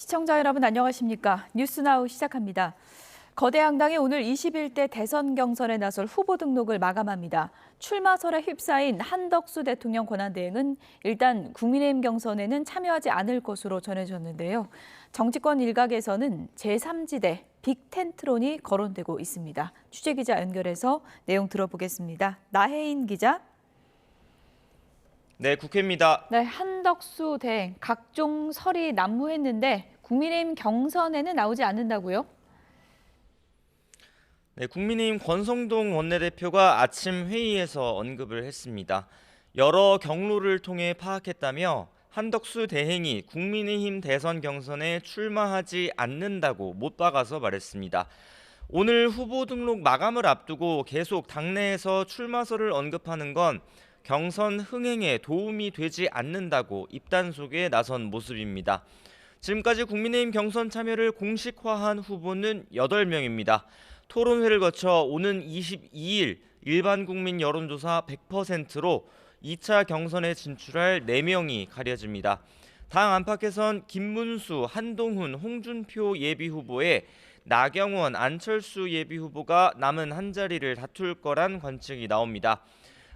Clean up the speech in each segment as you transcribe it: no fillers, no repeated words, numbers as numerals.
시청자 여러분 안녕하십니까? 뉴스나우 시작합니다. 거대 양당이 오늘 21대 대선 경선에 나설 후보 등록을 마감합니다. 출마설에 휩싸인 한덕수 대통령 권한대행은 일단 국민의힘 경선에는 참여하지 않을 것으로 전해졌는데요. 정치권 일각에서는 제3지대 빅텐트론이 거론되고 있습니다. 취재기자 연결해서 내용 들어보겠습니다. 나혜인 기자. 네, 국회입니다. 네, 한덕수 대행 각종 설이 난무했는데 국민의힘 경선에는 나오지 않는다고요? 네, 국민의힘 권성동 원내대표가 아침 회의에서 언급을 했습니다. 여러 경로를 통해 파악했다며 한덕수 대행이 국민의힘 대선 경선에 출마하지 않는다고 못 박아서 말했습니다. 오늘 후보 등록 마감을 앞두고 계속 당내에서 출마설을 언급하는 건 경선 흥행에 도움이 되지 않는다고 입단속에 나선 모습입니다. 지금까지 국민의힘 경선 참여를 공식화한 후보는 8명입니다. 토론회를 거쳐 오는 22일 일반 국민 여론조사 100%로 2차 경선에 진출할 4명이 가려집니다. 당 안팎에선 김문수, 한동훈, 홍준표 예비후보에 나경원, 안철수 예비후보가 남은 한 자리를 다툴 거란 관측이 나옵니다.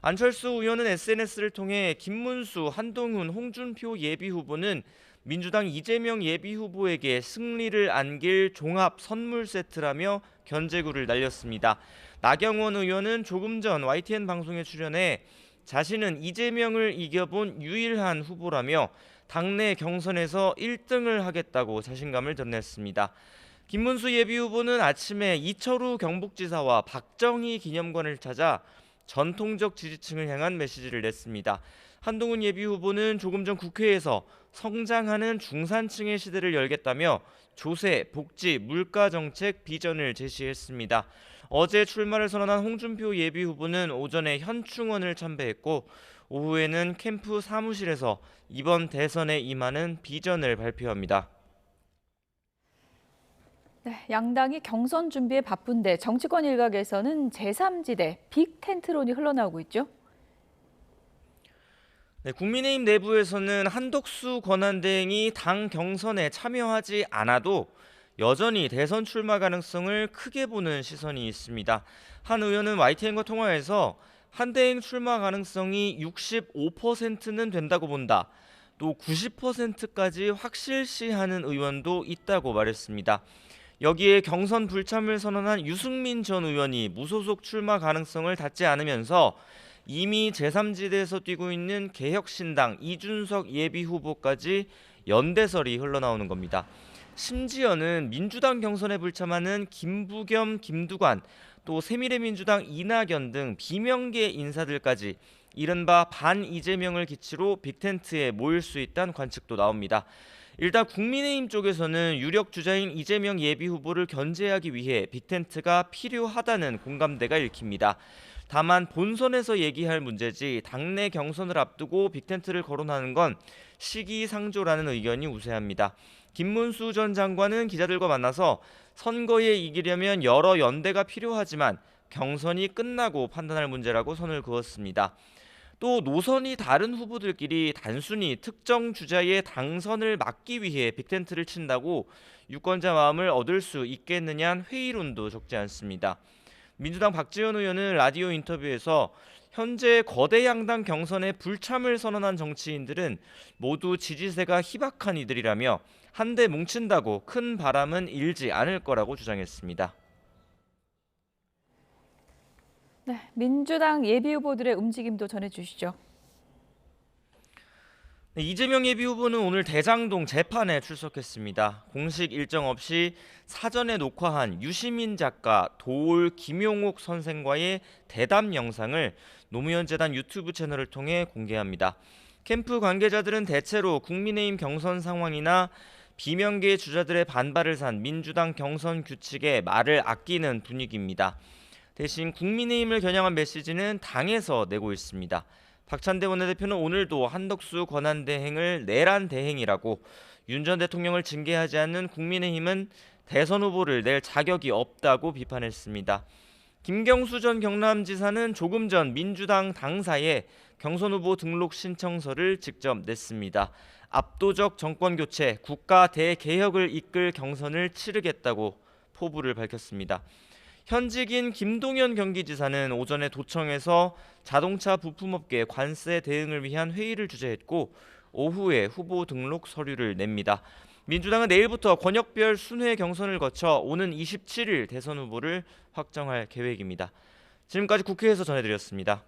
안철수 의원은 SNS를 통해 김문수, 한동훈, 홍준표 예비후보는 민주당 이재명 예비후보에게 승리를 안길 종합 선물 세트라며 견제구를 날렸습니다. 나경원 의원은 조금 전 YTN 방송에 출연해 자신은 이재명을 이겨본 유일한 후보라며 당내 경선에서 1등을 하겠다고 자신감을 드러냈습니다. 김문수 예비후보는 아침에 이철우 경북지사와 박정희 기념관을 찾아 전통적 지지층을 향한 메시지를 냈습니다. 한동훈 예비후보는 조금 전 국회에서 성장하는 중산층의 시대를 열겠다며 조세, 복지, 물가 정책 비전을 제시했습니다. 어제 출마를 선언한 홍준표 예비후보는 오전에 현충원을 참배했고 오후에는 캠프 사무실에서 이번 대선에 임하는 비전을 발표합니다. 네, 양당이 경선 준비에 바쁜데 정치권 일각에서는 제3지대 빅텐트론이 흘러나오고 있죠. 네, 국민의힘 내부에서는 한덕수 권한대행이 당 경선에 참여하지 않아도 여전히 대선 출마 가능성을 크게 보는 시선이 있습니다. 한 의원은 YTN과 통화에서 한 대행 출마 가능성이 65%는 된다고 본다. 또 90%까지 확실시하는 의원도 있다고 말했습니다. 여기에 경선 불참을 선언한 유승민 전 의원이 무소속 출마 가능성을 닫지 않으면서 이미 제3지대에서 뛰고 있는 개혁신당 이준석 예비후보까지 연대설이 흘러나오는 겁니다. 심지어는 민주당 경선에 불참하는 김부겸, 김두관, 또 새미래민주당 이낙연 등 비명계 인사들까지 이른바 반이재명을 기치로 빅텐트에 모일 수 있다는 관측도 나옵니다. 일단 국민의힘 쪽에서는 유력 주자인 이재명 예비후보를 견제하기 위해 빅텐트가 필요하다는 공감대가 읽힙니다. 다만 본선에서 얘기할 문제지 당내 경선을 앞두고 빅텐트를 거론하는 건 시기상조라는 의견이 우세합니다. 김문수 전 장관은 기자들과 만나서 선거에 이기려면 여러 연대가 필요하지만 경선이 끝나고 판단할 문제라고 선을 그었습니다. 또 노선이 다른 후보들끼리 단순히 특정 주자의 당선을 막기 위해 빅텐트를 친다고 유권자 마음을 얻을 수 있겠느냐는 회의론도 적지 않습니다. 민주당 박지원 의원은 라디오 인터뷰에서 현재 거대 양당 경선에 불참을 선언한 정치인들은 모두 지지세가 희박한 이들이라며 한데 뭉친다고 큰 바람은 일지 않을 거라고 주장했습니다. 네, 민주당 예비후보들의 움직임도 전해주시죠. 네, 이재명 예비후보는 오늘 대장동 재판에 출석했습니다. 공식 일정 없이 사전에 녹화한 유시민 작가, 도올 김용옥 선생과의 대담 영상을 노무현 재단 유튜브 채널을 통해 공개합니다. 캠프 관계자들은 대체로 국민의힘 경선 상황이나 비명계 주자들의 반발을 산 민주당 경선 규칙에 말을 아끼는 분위기입니다. 대신 국민의힘을 겨냥한 메시지는 당에서 내고 있습니다. 박찬대 원내대표는 오늘도 한덕수 권한대행을 내란 대행이라고, 윤 전 대통령을 징계하지 않는 국민의힘은 대선 후보를 낼 자격이 없다고 비판했습니다. 김경수 전 경남지사는 조금 전 민주당 당사에 경선 후보 등록 신청서를 직접 냈습니다. 압도적 정권 교체, 국가 대개혁을 이끌 경선을 치르겠다고 포부를 밝혔습니다. 현직인 김동연 경기지사는 오전에 도청에서 자동차 부품업계 관세 대응을 위한 회의를 주재했고 오후에 후보 등록 서류를 냅니다. 민주당은 내일부터 권역별 순회 경선을 거쳐 오는 27일 대선 후보를 확정할 계획입니다. 지금까지 국회에서 전해드렸습니다.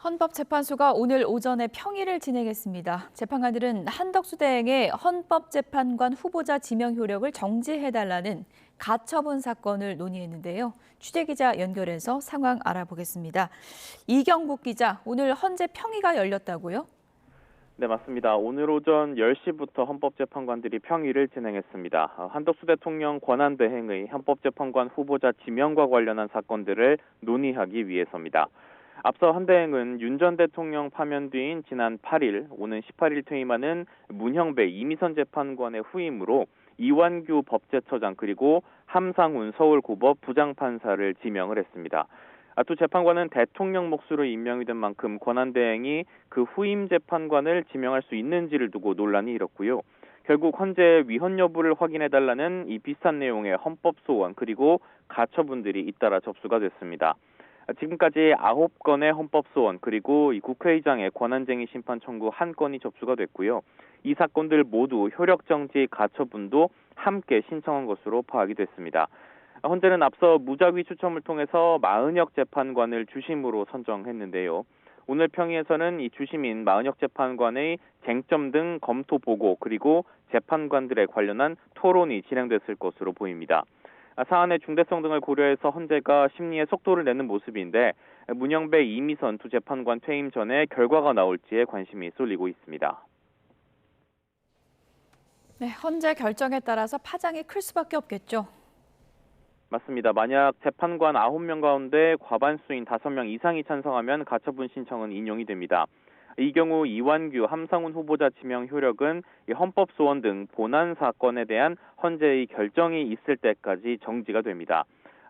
헌법재판소가 오늘 오전에 평의를 진행했습니다. 재판관들은 한덕수 대행의 헌법재판관 후보자 지명 효력을 정지해달라는 가처분 사건을 논의했는데요. 취재기자 연결해서 상황 알아보겠습니다. 이경국 기자, 오늘 헌재 평의가 열렸다고요? 네, 맞습니다. 오늘 오전 10시부터 헌법재판관들이 평의를 진행했습니다. 한덕수 대통령 권한대행의 헌법재판관 후보자 지명과 관련한 사건들을 논의하기 위해서입니다. 앞서 한 대행은 윤 전 대통령 파면 뒤인 지난 8일, 오는 18일 퇴임하는 문형배 이미선 재판관의 후임으로 이완규 법제처장 그리고 함상훈 서울고법 부장판사를 지명을 했습니다. 두 재판관은 대통령 몫으로 임명이 된 만큼 권한대행이 그 후임 재판관을 지명할 수 있는지를 두고 논란이 일었고요. 결국 헌재 위헌 여부를 확인해달라는 이 비슷한 내용의 헌법소원 그리고 가처분들이 잇따라 접수가 됐습니다. 지금까지 9건의 헌법소원 그리고 이 국회의장의 권한쟁의 심판 청구 1건이 접수가 됐고요. 이 사건들 모두 효력정지 가처분도 함께 신청한 것으로 파악이 됐습니다. 헌재는 앞서 무작위 추첨을 통해서 40여 재판관을 주심으로 선정했는데요. 오늘 평의에서는 이 주심인 40여 재판관의 쟁점 등 검토 보고 그리고 재판관들에 관련한 토론이 진행됐을 것으로 보입니다. 사안의 중대성 등을 고려해서 헌재가 심리에 속도를 내는 모습인데 문형배 이미선 두 재판관 퇴임 전에 결과가 나올지에 관심이 쏠리고 있습니다. 네, 헌재 결정에 따라서 파장이 클 수밖에 없겠죠. 맞습니다. 만약 재판관 9명 가운데 과반수인 5명 이상이 찬성하면 가처분 신청은 인용이 됩니다. 이 경우 이완규, 함상훈 후보자 지명 효력은 헌법소원 등 본안 사건에 대한 헌재의 결정이 있을 때까지 정지가 됩니다.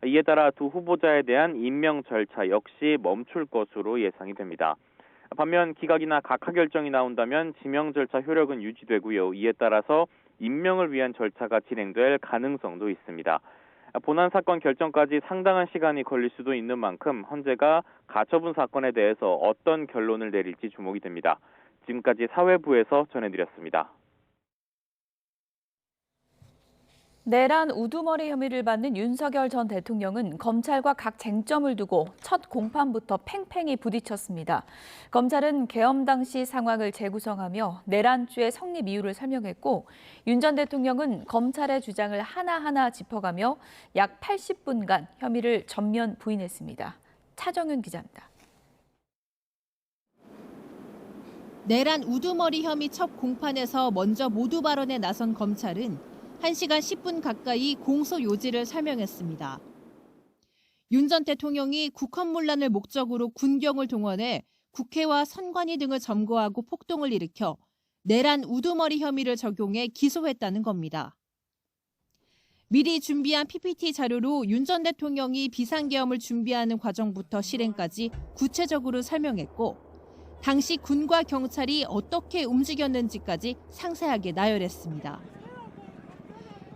이에 따라 두 후보자에 대한 임명 절차 역시 멈출 것으로 예상이 됩니다. 반면 기각이나 각하 결정이 나온다면 지명 절차 효력은 유지되고요. 이에 따라서 임명을 위한 절차가 진행될 가능성도 있습니다. 본안 사건 결정까지 상당한 시간이 걸릴 수도 있는 만큼 헌재가 가처분 사건에 대해서 어떤 결론을 내릴지 주목이 됩니다. 지금까지 사회부에서 전해드렸습니다. 내란 우두머리 혐의를 받는 윤석열 전 대통령은 검찰과 각 쟁점을 두고 첫 공판부터 팽팽히 부딪혔습니다. 검찰은 계엄 당시 상황을 재구성하며 내란죄의 성립 이유를 설명했고 윤 전 대통령은 검찰의 주장을 하나하나 짚어가며 약 80분간 혐의를 전면 부인했습니다. 차정윤 기자입니다. 내란 우두머리 혐의 첫 공판에서 먼저 모두 발언에 나선 검찰은 1시간 10분 가까이 공소 요지를 설명했습니다. 윤 전 대통령이 국헌문란을 목적으로 군경을 동원해 국회와 선관위 등을 점거하고 폭동을 일으켜 내란 우두머리 혐의를 적용해 기소했다는 겁니다. 미리 준비한 PPT 자료로 윤 전 대통령이 비상계엄을 준비하는 과정부터 실행까지 구체적으로 설명했고 당시 군과 경찰이 어떻게 움직였는지까지 상세하게 나열했습니다.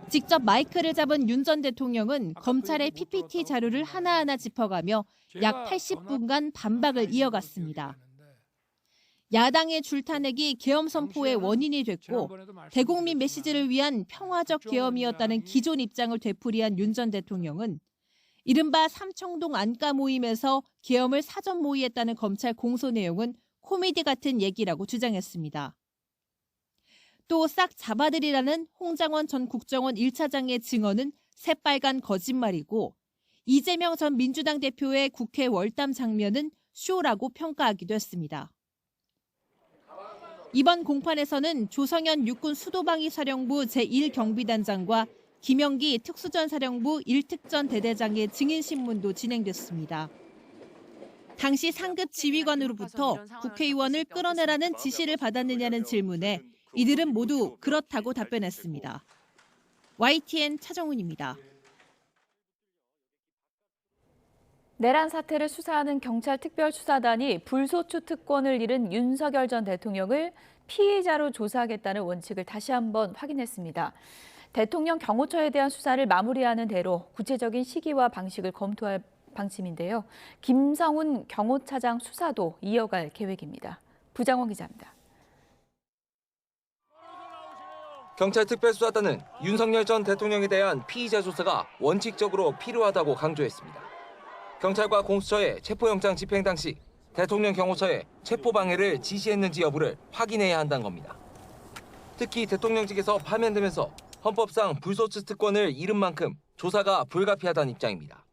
직접 마이크를 잡은 윤 전 대통령은 검찰의 PPT 자료를 하나하나 짚어가며 약 80분간 반박을 이어갔습니다. 야당의 줄타내기 계엄 선포의 원인이 됐고 대국민 메시지를 위한 평화적 계엄이었다는 기존 입장을 되풀이한 윤 전 대통령은 이른바 삼청동 안가 모임에서 계엄을 사전 모의했다는 검찰 공소 내용은 코미디 같은 얘기라고 주장했습니다. 또 싹 잡아들이라는 홍장원 전 국정원 1차장의 증언은 새빨간 거짓말이고 이재명 전 민주당 대표의 국회 월담 장면은 쇼라고 평가하기도 했습니다. 이번 공판에서는 조성현 육군 수도방위 사령부 제1경비단장과 김영기 특수전사령부 1특전 대대장의 증인신문도 진행됐습니다. 당시 상급 지휘관으로부터 국회의원을 끌어내라는 지시를 받았느냐는 질문에 이들은 모두 그렇다고 답변했습니다. YTN 차정훈입니다. 내란 사태를 수사하는 경찰 특별수사단이 불소추 특권을 잃은 윤석열 전 대통령을 피의자로 조사하겠다는 원칙을 다시 한번 확인했습니다. 대통령 경호처에 대한 수사를 마무리하는 대로 구체적인 시기와 방식을 검토할 방침인데요. 김성훈 경호차장 수사도 이어갈 계획입니다. 부장원 기자입니다. 경찰 특별수사단은 윤석열 전 대통령에 대한 피의자 조사가 원칙적으로 필요하다고 강조했습니다. 경찰과 공수처에 체포영장 집행 당시 대통령 경호처에 체포방해를 지시했는지 여부를 확인해야 한다는 겁니다. 특히 대통령직에서 파면되면서 헌법상 불소추 특권을 잃은 만큼 조사가 불가피하다는 입장입니다.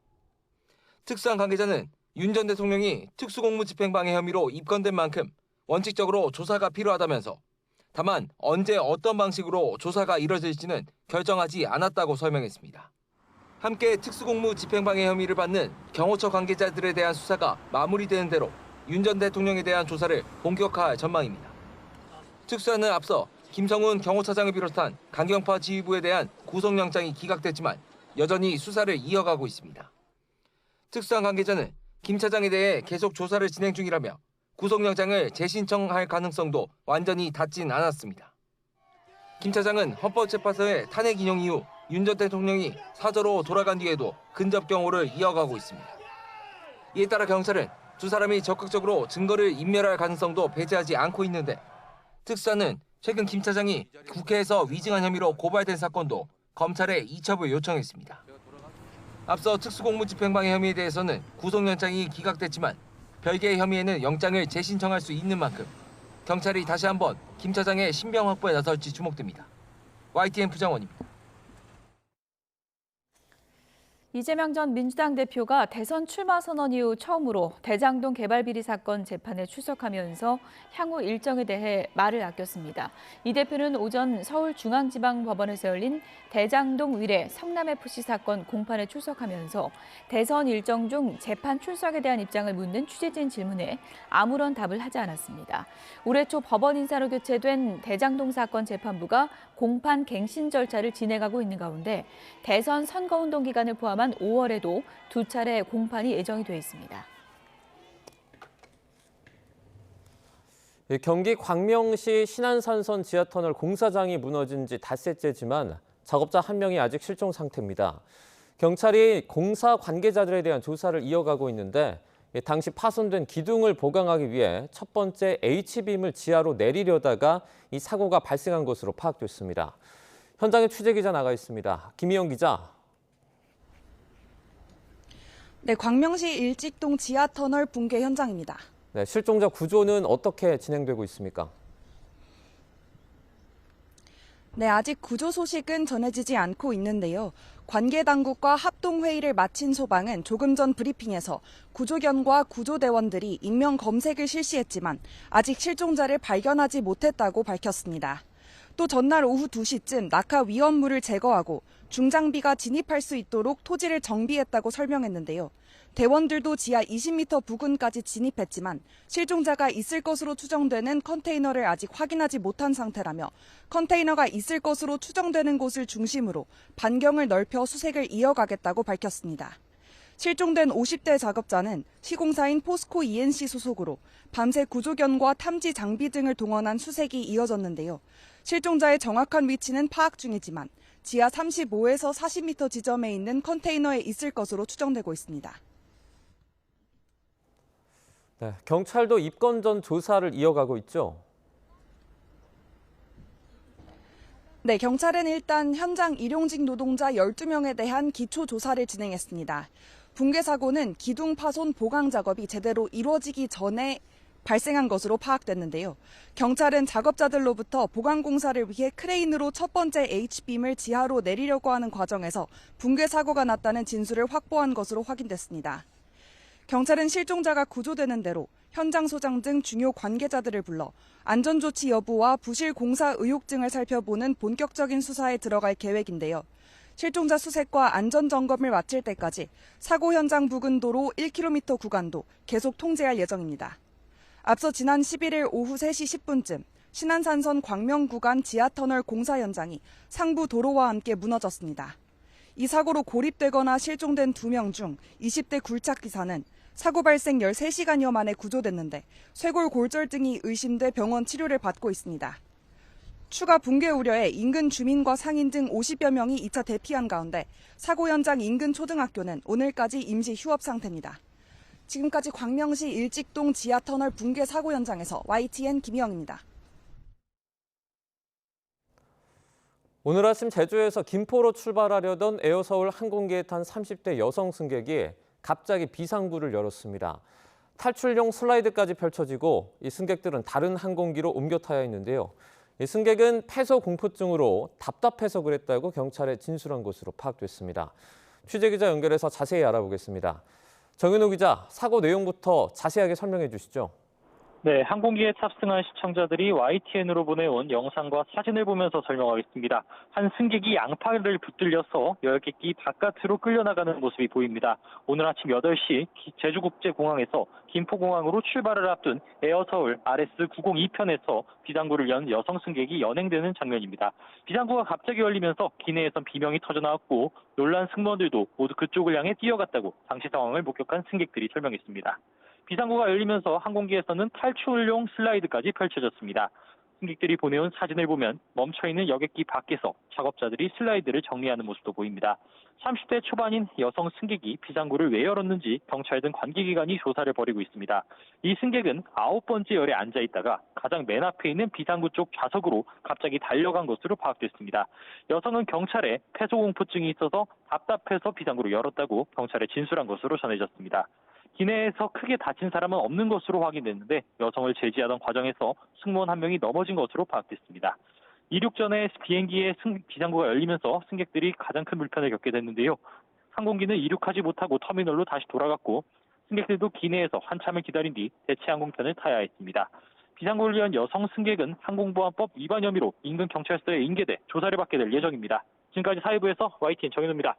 특수한 관계자는 윤 전 대통령이 특수공무집행방해 혐의로 입건된 만큼 원칙적으로 조사가 필요하다면서 다만 언제 어떤 방식으로 조사가 이뤄질지는 결정하지 않았다고 설명했습니다. 함께 특수공무집행방해 혐의를 받는 경호처 관계자들에 대한 수사가 마무리되는 대로 윤 전 대통령에 대한 조사를 본격화할 전망입니다. 특수단은 앞서 김성훈 경호차장을 비롯한 강경파 지휘부에 대한 구속영장이 기각됐지만 여전히 수사를 이어가고 있습니다. 특수단 관계자는 김 차장에 대해 계속 조사를 진행 중이라며 구속영장을 재신청할 가능성도 완전히 닿진 않았습니다. 김 차장은 헌법재판소의 탄핵 인용 이후 윤 전 대통령이 사저로 돌아간 뒤에도 근접 경호를 이어가고 있습니다. 이에 따라 경찰은 두 사람이 적극적으로 증거를 인멸할 가능성도 배제하지 않고 있는데 특수단은 최근 김 차장이 국회에서 위증한 혐의로 고발된 사건도 검찰에 이첩을 요청했습니다. 앞서 특수공무집행방해 혐의에 대해서는 구속영장이 기각됐지만 별개의 혐의에는 영장을 재신청할 수 있는 만큼 경찰이 다시 한번 김 차장의 신병 확보에 나설지 주목됩니다. YTN 부장원입니다. 이재명 전 민주당 대표가 대선 출마 선언 이후 처음으로 대장동 개발 비리 사건 재판에 출석하면서 향후 일정에 대해 말을 아꼈습니다. 이 대표는 오전 서울중앙지방법원에서 열린 대장동 위례 성남FC 사건 공판에 출석하면서 대선 일정 중 재판 출석에 대한 입장을 묻는 취재진 질문에 아무런 답을 하지 않았습니다. 올해 초 법원 인사로 교체된 대장동 사건 재판부가 공판 갱신 절차를 진행하고 있는 가운데 대선 선거운동 기간을 포함한 5월에도 두 차례 공판이 예정이 돼 있습니다. 경기 광명시 신안산선 지하터널 공사장이 무너진 지 닷새째지만 작업자 한 명이 아직 실종 상태입니다. 경찰이 공사 관계자들에 대한 조사를 이어가고 있는데 당시 파손된 기둥을 보강하기 위해 첫 번째 H빔을 지하로 내리려다가 이 사고가 발생한 것으로 파악됐습니다. 현장에 취재기자 나가 있습니다. 김희영 기자. 네, 광명시 일직동 지하터널 붕괴 현장입니다. 네, 실종자 구조는 어떻게 진행되고 있습니까? 네, 아직 구조 소식은 전해지지 않고 있는데요. 관계 당국과 합동회의를 마친 소방은 조금 전 브리핑에서 구조견과 구조대원들이 인명 검색을 실시했지만 아직 실종자를 발견하지 못했다고 밝혔습니다. 또 전날 오후 2시쯤 낙하 위험물을 제거하고 중장비가 진입할 수 있도록 토지를 정비했다고 설명했는데요. 대원들도 지하 20m 부근까지 진입했지만 실종자가 있을 것으로 추정되는 컨테이너를 아직 확인하지 못한 상태라며 컨테이너가 있을 것으로 추정되는 곳을 중심으로 반경을 넓혀 수색을 이어가겠다고 밝혔습니다. 실종된 50대 작업자는 시공사인 포스코 ENC 소속으로 밤새 구조견과 탐지 장비 등을 동원한 수색이 이어졌는데요. 실종자의 정확한 위치는 파악 중이지만 지하 35에서 40m 지점에 있는 컨테이너에 있을 것으로 추정되고 있습니다. 네, 경찰도 입건 전 조사를 이어가고 있죠? 네, 경찰은 일단 현장 일용직 노동자 12명에 대한 기초 조사를 진행했습니다. 붕괴 사고는 기둥 파손 보강 작업이 제대로 이루어지기 전에 발생한 것으로 파악됐는데요. 경찰은 작업자들로부터 보강 공사를 위해 크레인으로 첫 번째 H빔을 지하로 내리려고 하는 과정에서 붕괴 사고가 났다는 진술을 확보한 것으로 확인됐습니다. 경찰은 실종자가 구조되는 대로 현장 소장 등 중요 관계자들을 불러 안전조치 여부와 부실 공사 의혹증을 살펴보는 본격적인 수사에 들어갈 계획인데요. 실종자 수색과 안전점검을 마칠 때까지 사고 현장 부근 도로 1km 구간도 계속 통제할 예정입니다. 앞서 지난 11일 오후 3시 10분쯤 신안산선 광명 구간 지하터널 공사 현장이 상부 도로와 함께 무너졌습니다. 이 사고로 고립되거나 실종된 2명 중 20대 굴착 기사는 사고 발생 13시간여 만에 구조됐는데 쇄골 골절등이 의심돼 병원 치료를 받고 있습니다. 추가 붕괴 우려에 인근 주민과 상인 등 50여 명이 2차 대피한 가운데 사고 현장 인근 초등학교는 오늘까지 임시 휴업 상태입니다. 지금까지 광명시 일직동 지하터널 붕괴 사고 현장에서 YTN 김희영입니다. 오늘 아침 제주에서 김포로 출발하려던 에어서울 항공기에 탄 30대 여성 승객이 갑자기 비상구를 열었습니다. 탈출용 슬라이드까지 펼쳐지고 이 승객들은 다른 항공기로 옮겨 타야 했는데요. 이 승객은 폐소 공포증으로 답답해서 그랬다고 경찰에 진술한 것으로 파악됐습니다. 취재기자 연결해서 자세히 알아보겠습니다. 정윤호 기자, 사고 내용부터 자세하게 설명해 주시죠. 네, 항공기에 탑승한 시청자들이 YTN으로 보내온 영상과 사진을 보면서 설명하겠습니다. 한 승객이 양팔을 붙들려서 여객기 바깥으로 끌려나가는 모습이 보입니다. 오늘 아침 8시 제주국제공항에서 김포공항으로 출발을 앞둔 에어서울 RS902편에서 비상구를 연 여성 승객이 연행되는 장면입니다. 비상구가 갑자기 열리면서 기내에선 비명이 터져나왔고 놀란 승무원들도 모두 그쪽을 향해 뛰어갔다고 당시 상황을 목격한 승객들이 설명했습니다. 비상구가 열리면서 항공기에서는 탈출용 슬라이드까지 펼쳐졌습니다. 승객들이 보내온 사진을 보면 멈춰있는 여객기 밖에서 작업자들이 슬라이드를 정리하는 모습도 보입니다. 30대 초반인 여성 승객이 비상구를 왜 열었는지 경찰 등 관계기관이 조사를 벌이고 있습니다. 이 승객은 9번째 열에 앉아있다가 가장 맨 앞에 있는 비상구 쪽 좌석으로 갑자기 달려간 것으로 파악됐습니다. 여성은 경찰에 폐소공포증이 있어서 답답해서 비상구를 열었다고 경찰에 진술한 것으로 전해졌습니다. 기내에서 크게 다친 사람은 없는 것으로 확인됐는데 여성을 제지하던 과정에서 승무원 한 명이 넘어진 것으로 파악됐습니다. 이륙 전에 비행기의 비상구가 열리면서 승객들이 가장 큰 불편을 겪게 됐는데요. 항공기는 이륙하지 못하고 터미널로 다시 돌아갔고 승객들도 기내에서 한참을 기다린 뒤 대체 항공편을 타야 했습니다. 비상구를 위한 여성 승객은 항공보안법 위반 혐의로 인근 경찰서에 인계돼 조사를 받게 될 예정입니다. 지금까지 사회부에서 YTN 정현우입니다.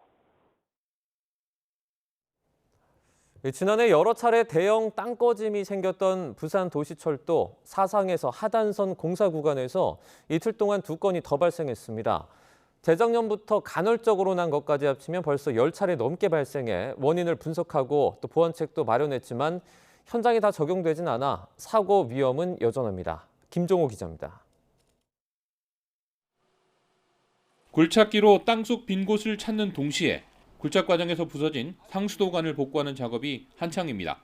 지난해 여러 차례 대형 땅꺼짐이 생겼던 부산 도시철도 사상에서 하단선 공사 구간에서 이틀 동안 2건이 더 발생했습니다. 재작년부터 간헐적으로 난 것까지 합치면 벌써 10차례 넘게 발생해 원인을 분석하고 또 보완책도 마련했지만 현장에 다 적용되진 않아 사고 위험은 여전합니다. 김종호 기자입니다. 골찾기로 땅속 빈 곳을 찾는 동시에 굴착 과정에서 부서진 상수도관을 복구하는 작업이 한창입니다.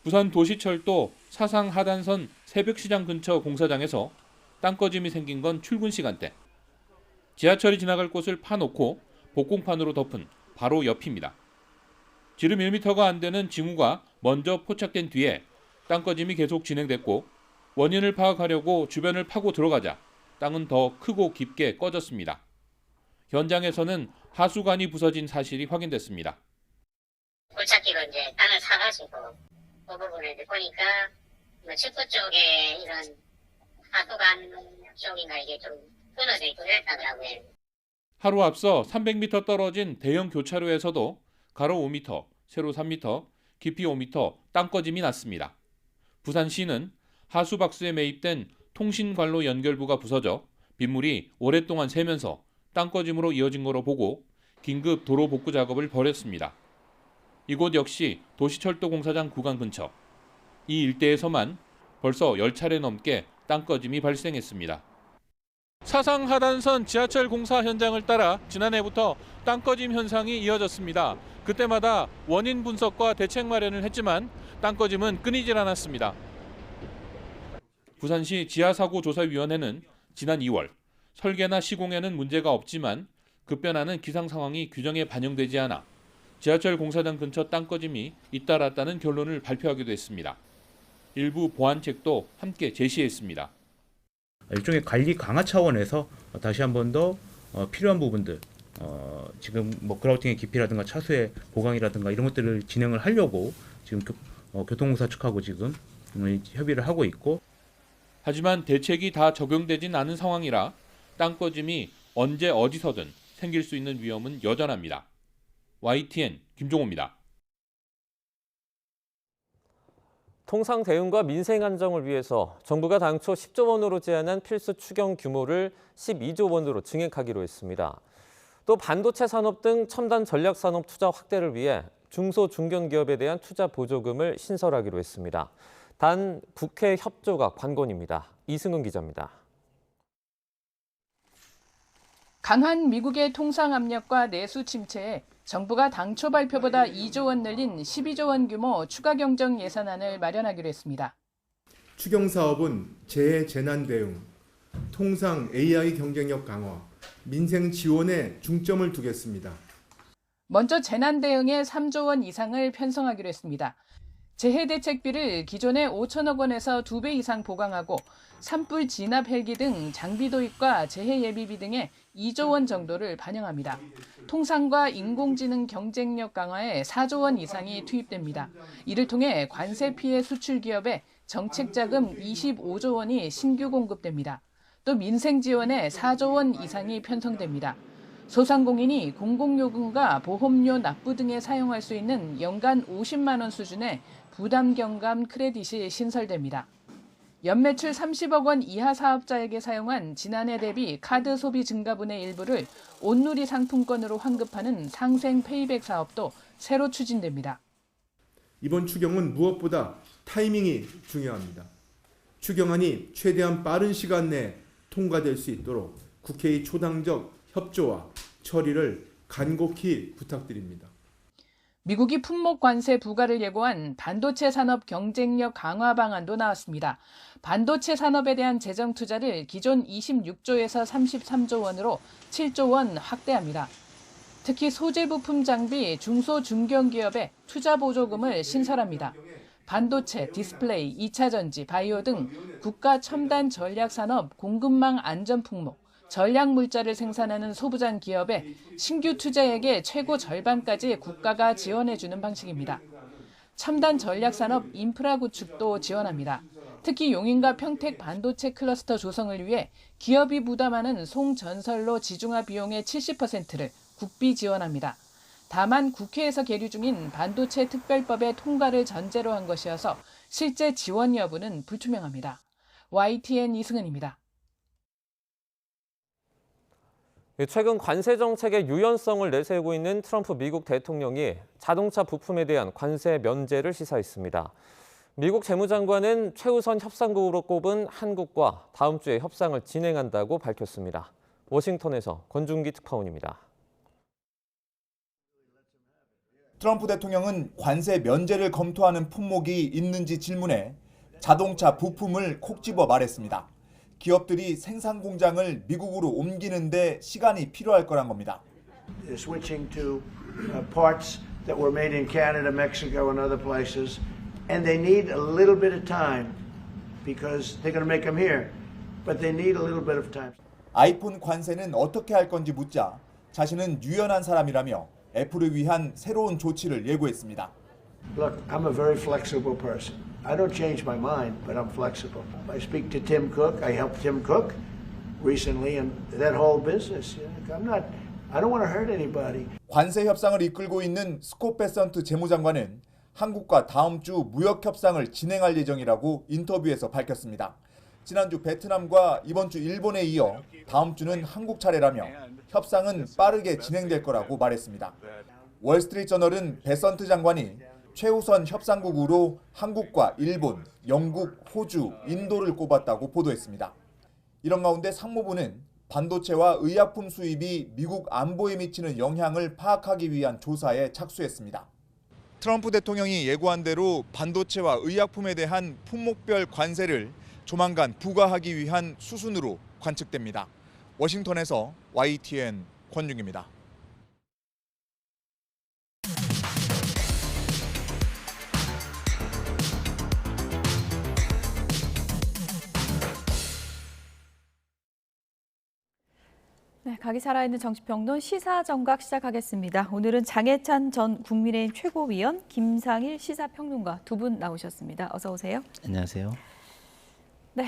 부산 도시철도 사상 하단선 새벽시장 근처 공사장에서 땅꺼짐이 생긴 건 출근 시간대. 지하철이 지나갈 곳을 파놓고 복공판으로 덮은 바로 옆입니다. 지름 1m가 안 되는 징후가 먼저 포착된 뒤에 땅꺼짐이 계속 진행됐고 원인을 파악하려고 주변을 파고 들어가자 땅은 더 크고 깊게 꺼졌습니다. 현장에서는 하수관이 부서진 사실이 확인됐습니다. 골찾기로 이제 땅을 사가지고 그 부분을 보니까 측부 쪽에 이런 하수관 쪽인가 이게 좀 끊어져 있고 이랬다더라고요. 하루 앞서 300m 떨어진 대형 교차로에서도 가로 5m, 세로 3m, 깊이 5m 땅꺼짐이 났습니다. 부산시는 하수박스에 매입된 통신관로 연결부가 부서져 빗물이 오랫동안 새면서 땅꺼짐으로 이어진 거로 보고 긴급 도로 복구 작업을 벌였습니다. 이곳 역시 도시철도 공사장 구간 근처. 이 일대에서만 벌써 10차례 넘게 땅꺼짐이 발생했습니다. 사상 하단선 지하철 공사 현장을 따라 지난해부터 땅꺼짐 현상이 이어졌습니다. 그때마다 원인 분석과 대책 마련을 했지만 땅꺼짐은 끊이질 않았습니다. 부산시 지하사고조사위원회는 지난 2월 설계나 시공에는 문제가 없지만 급변하는 기상 상황이 규정에 반영되지 않아 지하철 공사장 근처 땅꺼짐이 잇따랐다는 결론을 발표하기도 했습니다. 일부 보완책도 함께 제시했습니다. 일종의 관리 강화 차원에서 다시 한 번 더 필요한 부분들, 지금 뭐 그라우팅의 깊이라든가 차수의 보강이라든가 이런 것들을 진행을 하려고 지금 교통공사 측하고 지금 협의를 하고 있고. 하지만 대책이 다 적용되진 않은 상황이라 땅꺼짐이 언제 어디서든 생길 수 있는 위험은 여전합니다. YTN 김종호입니다. 통상 대응과 민생 안정을 위해서 정부가 당초 10조 원으로 제안한 필수 추경 규모를 12조 원으로 증액하기로 했습니다. 또 반도체 산업 등 첨단 전략 산업 투자 확대를 위해 중소 중견기업에 대한 투자 보조금을 신설하기로 했습니다. 단 국회 협조가 관건입니다. 이승은 기자입니다. 강한 미국의 통상 압력과 내수 침체에 정부가 당초 발표보다 2조 원 늘린 12조 원 규모 추가 경정 예산안을 마련하기로 했습니다. 추경 사업은 재해 재난 대응, 통상 AI 경쟁력 강화, 민생 지원에 중점을 두겠습니다. 먼저 재난 대응에 3조 원 이상을 편성하기로 했습니다. 재해 대책비를 기존의 5천억 원에서 2배 이상 보강하고 산불 진압 헬기 등 장비 도입과 재해 예비비 등에 2조 원 정도를 반영합니다. 통상과 인공지능 경쟁력 강화에 4조 원 이상이 투입됩니다. 이를 통해 관세 피해 수출 기업에 정책 자금 25조 원이 신규 공급됩니다. 또 민생 지원에 4조 원 이상이 편성됩니다. 소상공인이 공공요금과 보험료 납부 등에 사용할 수 있는 연간 50만 원 수준의 부담 경감 크레딧이 신설됩니다. 연매출 30억 원 이하 사업자에게 사용한 지난해 대비 카드 소비 증가분의 일부를 온누리 상품권으로 환급하는 상생 페이백 사업도 새로 추진됩니다. 이번 추경은 무엇보다 타이밍이 중요합니다. 추경안이 최대한 빠른 시간 내에 통과될 수 있도록 국회의 초당적 협조와 처리를 간곡히 부탁드립니다. 미국이 품목 관세 부과를 예고한 반도체 산업 경쟁력 강화 방안도 나왔습니다. 반도체 산업에 대한 재정 투자를 기존 26조에서 33조 원으로 7조 원 확대합니다. 특히 소재 부품 장비 중소 중견기업에 투자 보조금을 신설합니다. 반도체, 디스플레이, 2차 전지, 바이오 등 국가 첨단 전략 산업 공급망 안전 품목, 전략 물자를 생산하는 소부장 기업에 신규 투자액의 최고 절반까지 국가가 지원해주는 방식입니다. 첨단 전략 산업 인프라 구축도 지원합니다. 특히 용인과 평택 반도체 클러스터 조성을 위해 기업이 부담하는 송전설로 지중화 비용의 70%를 국비 지원합니다. 다만 국회에서 계류 중인 반도체 특별법의 통과를 전제로 한 것이어서 실제 지원 여부는 불투명합니다. YTN 이승은입니다. 최근 관세 정책의 유연성을 내세우고 있는 트럼프 미국 대통령이 자동차 부품에 대한 관세 면제를 시사했습니다. 미국 재무장관은 최우선 협상국으로 꼽은 한국과 다음 주에 협상을 진행한다고 밝혔습니다. 워싱턴에서 권준기 특파원입니다. 트럼프 대통령은 관세 면제를 검토하는 품목이 있는지 질문해 자동차 부품을 콕 집어 말했습니다. 기업들이 생산 공장을 미국으로 옮기는데 시간이 필요할 거란 겁니다. Switching to parts that were made in Canada, Mexico, and other places, and they need a little bit of time because they're going to make them here, but they need a little bit of time. 아이폰 관세는 어떻게 할 건지 묻자 자신은 유연한 사람이라며 애플을 위한 새로운 조치를 예고했습니다. Look, I'm a very flexible person. I don't change my mind, but I'm flexible. I speak to Tim Cook. I helped Tim Cook recently, and that whole business. I don't want to hurt anybody. 관세 협상을 이끌고 있는 스콧 베선트 재무장관은 한국과 다음 주 무역 협상을 진행할 예정이라고 인터뷰에서 밝혔습니다. 지난주 베트남과 이번 주 일본에 이어 다음 주는 한국 차례라며 협상은 빠르게 진행될 거라고 말했습니다. 월스트리트저널은 베선트 장관이 최우선 협상국으로 한국과 일본, 영국, 호주, 인도를 꼽았다고 보도했습니다. 이런 가운데 상무부는 반도체와 의약품 수입이 미국 안보에 미치는 영향을 파악하기 위한 조사에 착수했습니다. 트럼프 대통령이 예고한 대로 반도체와 의약품에 대한 품목별 관세를 조만간 부과하기 위한 수순으로 관측됩니다. 워싱턴에서 YTN 권중입니다. 네, 각이 살아있는 정치평론 시사정각 시작하겠습니다. 오늘은 장해찬 전 국민의힘 최고위원, 김상일 시사평론가 두 분 나오셨습니다. 어서 오세요. 안녕하세요. 네,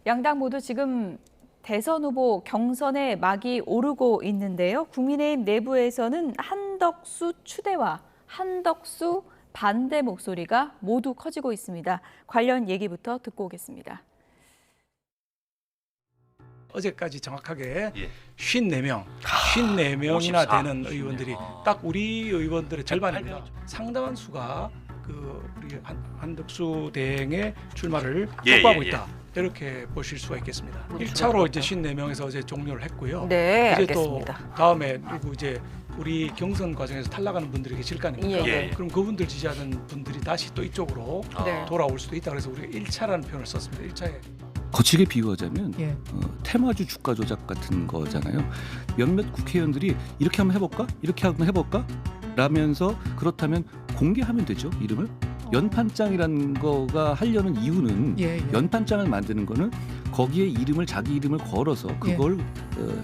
양당 모두 지금 대선 후보 경선에 막이 오르고 있는데요. 국민의힘 내부에서는 한덕수 추대와 한덕수 반대 목소리가 모두 커지고 있습니다. 관련 얘기부터 듣고 오겠습니다. 어제까지 정확하게 예. 54명, 54명이나 54. 되는 의원들이 딱 우리 의원들의 절반입니다. 상당한 수가 우리 한덕수 대행의 출마를 예, 확보하고 예, 예. 있다. 이렇게 보실 수가 있겠습니다. 1차로 이제 54명에서 어제 종료를 했고요. 네, 이제 알겠습니다. 또 다음에 그리고 이제 우리 경선 과정에서 탈락하는 분들이 계실 거 아닙니까? 예, 예. 그럼 그분들 지지하는 분들이 다시 또 이쪽으로 네. 돌아올 수도 있다. 그래서 우리가 1차라는 표현을 썼습니다. 1차에 거칠게 비유하자면 예. 테마주 주가 조작 같은 거잖아요. 몇몇 국회의원들이 이렇게 한번 해볼까? 이렇게 한번 해볼까? 라면서 그렇다면 공개하면 되죠, 이름을. 연판장이라는 거가 하려는 이유는 예, 예. 연판장을 만드는 거는 거기에 이름을 자기 이름을 걸어서 그걸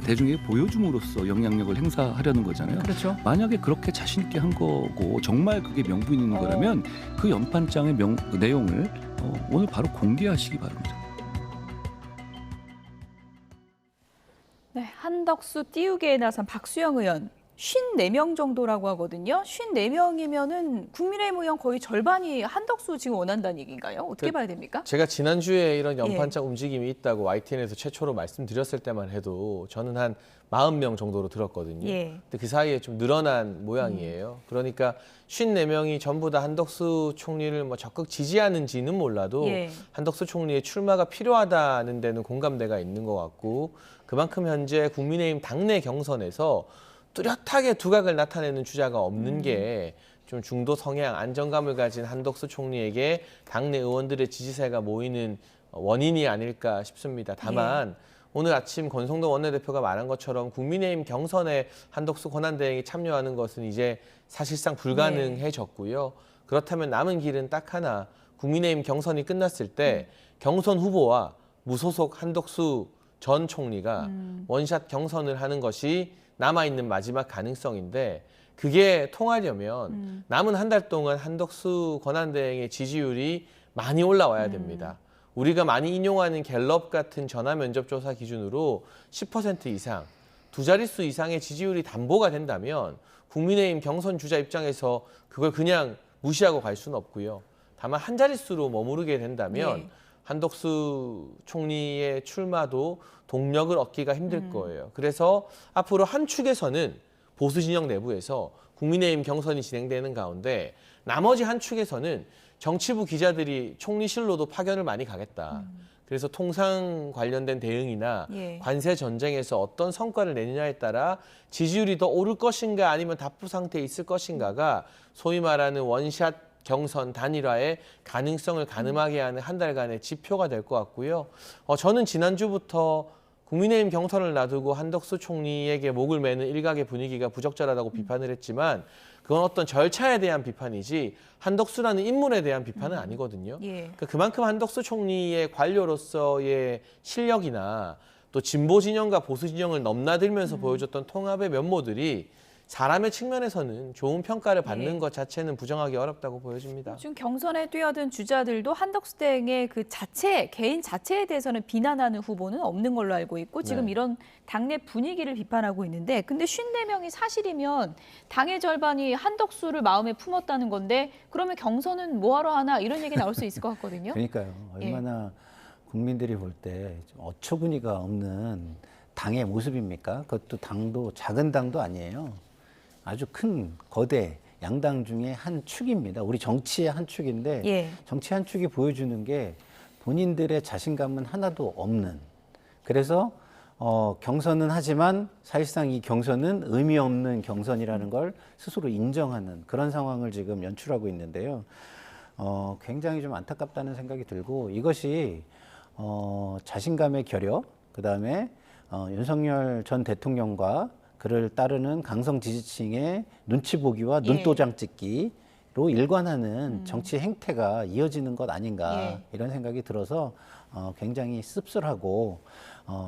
대중에게 보여줌으로써 영향력을 행사하려는 거잖아요. 그렇죠. 만약에 그렇게 자신 있게 한 거고 정말 그게 명분 있는 거라면 그 연판장의 내용을 오늘 바로 공개하시기 바랍니다. 네, 한덕수 띄우기에 나선 박수영 의원 54명 정도라고 하거든요. 54명이면은 국민의힘 의원 거의 절반이 한덕수 지금 원한다는 얘기인가요? 어떻게 봐야 됩니까? 제가 지난주에 이런 연판장 움직임이 있다고 YTN에서 최초로 말씀드렸을 때만 해도 저는 한 40명 정도로 들었거든요. 예. 근데 그 사이에 좀 늘어난 모양이에요. 그러니까 54명이 전부 다 한덕수 총리를 뭐 적극 지지하는지는 몰라도 예. 한덕수 총리의 출마가 필요하다는 데는 공감대가 있는 것 같고 그만큼 현재 국민의힘 당내 경선에서 뚜렷하게 두각을 나타내는 주자가 없는 게 좀 중도 성향, 안정감을 가진 한덕수 총리에게 당내 의원들의 지지세가 모이는 원인이 아닐까 싶습니다. 다만 오늘 아침 권성동 원내대표가 말한 것처럼 국민의힘 경선에 한덕수 권한대행이 참여하는 것은 이제 사실상 불가능해졌고요. 그렇다면 남은 길은 딱 하나, 국민의힘 경선이 끝났을 때 경선 후보와 무소속 한덕수 전 총리가 원샷 경선을 하는 것이 남아있는 마지막 가능성인데 그게 통하려면 남은 한 달 동안 한덕수 권한대행의 지지율이 많이 올라와야 됩니다. 우리가 많이 인용하는 갤럽 같은 전화 면접 조사 기준으로 10% 이상, 두 자릿수 이상의 지지율이 담보가 된다면 국민의힘 경선 주자 입장에서 그걸 그냥 무시하고 갈 수는 없고요. 다만 한 자릿수로 머무르게 된다면 한덕수 총리의 출마도 동력을 얻기가 힘들 거예요. 그래서 앞으로 한 축에서는 보수 진영 내부에서 국민의힘 경선이 진행되는 가운데 나머지 한 축에서는 정치부 기자들이 총리실로도 파견을 많이 가겠다. 그래서 통상 관련된 대응이나 관세 전쟁에서 어떤 성과를 내느냐에 따라 지지율이 더 오를 것인가 아니면 답부 상태에 있을 것인가가 소위 말하는 원샷 경선 단일화의 가능성을 가늠하게 하는 한 달간의 지표가 될 것 같고요. 저는 지난주부터 국민의힘 경선을 놔두고 한덕수 총리에게 목을 매는 일각의 분위기가 부적절하다고 비판을 했지만 그건 어떤 절차에 대한 비판이지 한덕수라는 인물에 대한 비판은 아니거든요. 그만큼 한덕수 총리의 관료로서의 실력이나 또 진보 진영과 보수 진영을 넘나들면서 보여줬던 통합의 면모들이 사람의 측면에서는 좋은 평가를 받는 것 자체는 부정하기 어렵다고 보여집니다. 지금 경선에 뛰어든 주자들도 한덕수 대행의 그 개인 자체에 대해서는 비난하는 후보는 없는 걸로 알고 있고 지금 이런 당내 분위기를 비판하고 있는데 근데 54명이 사실이면 당의 절반이 한덕수를 마음에 품었다는 건데 그러면 경선은 뭐하러 하나 이런 얘기 나올 수 있을 것 같거든요. 그러니까요. 얼마나 국민들이 볼 때 어처구니가 없는 당의 모습입니까? 그것도 당도 작은 당도 아니에요. 아주 큰 거대 양당 중에 한 축입니다. 우리 정치의 한 축인데 정치 한 축이 보여주는 게 본인들의 자신감은 하나도 없는. 그래서 경선은 하지만 사실상 이 경선은 의미 없는 경선이라는 걸 스스로 인정하는 그런 상황을 지금 연출하고 있는데요. 굉장히 좀 안타깝다는 생각이 들고 이것이 자신감의 결여, 그다음에 윤석열 전 대통령과 그를 따르는 강성 지지층의 눈치 보기와 눈도장 찍기로 일관하는 정치 행태가 이어지는 것 아닌가 이런 생각이 들어서 굉장히 씁쓸하고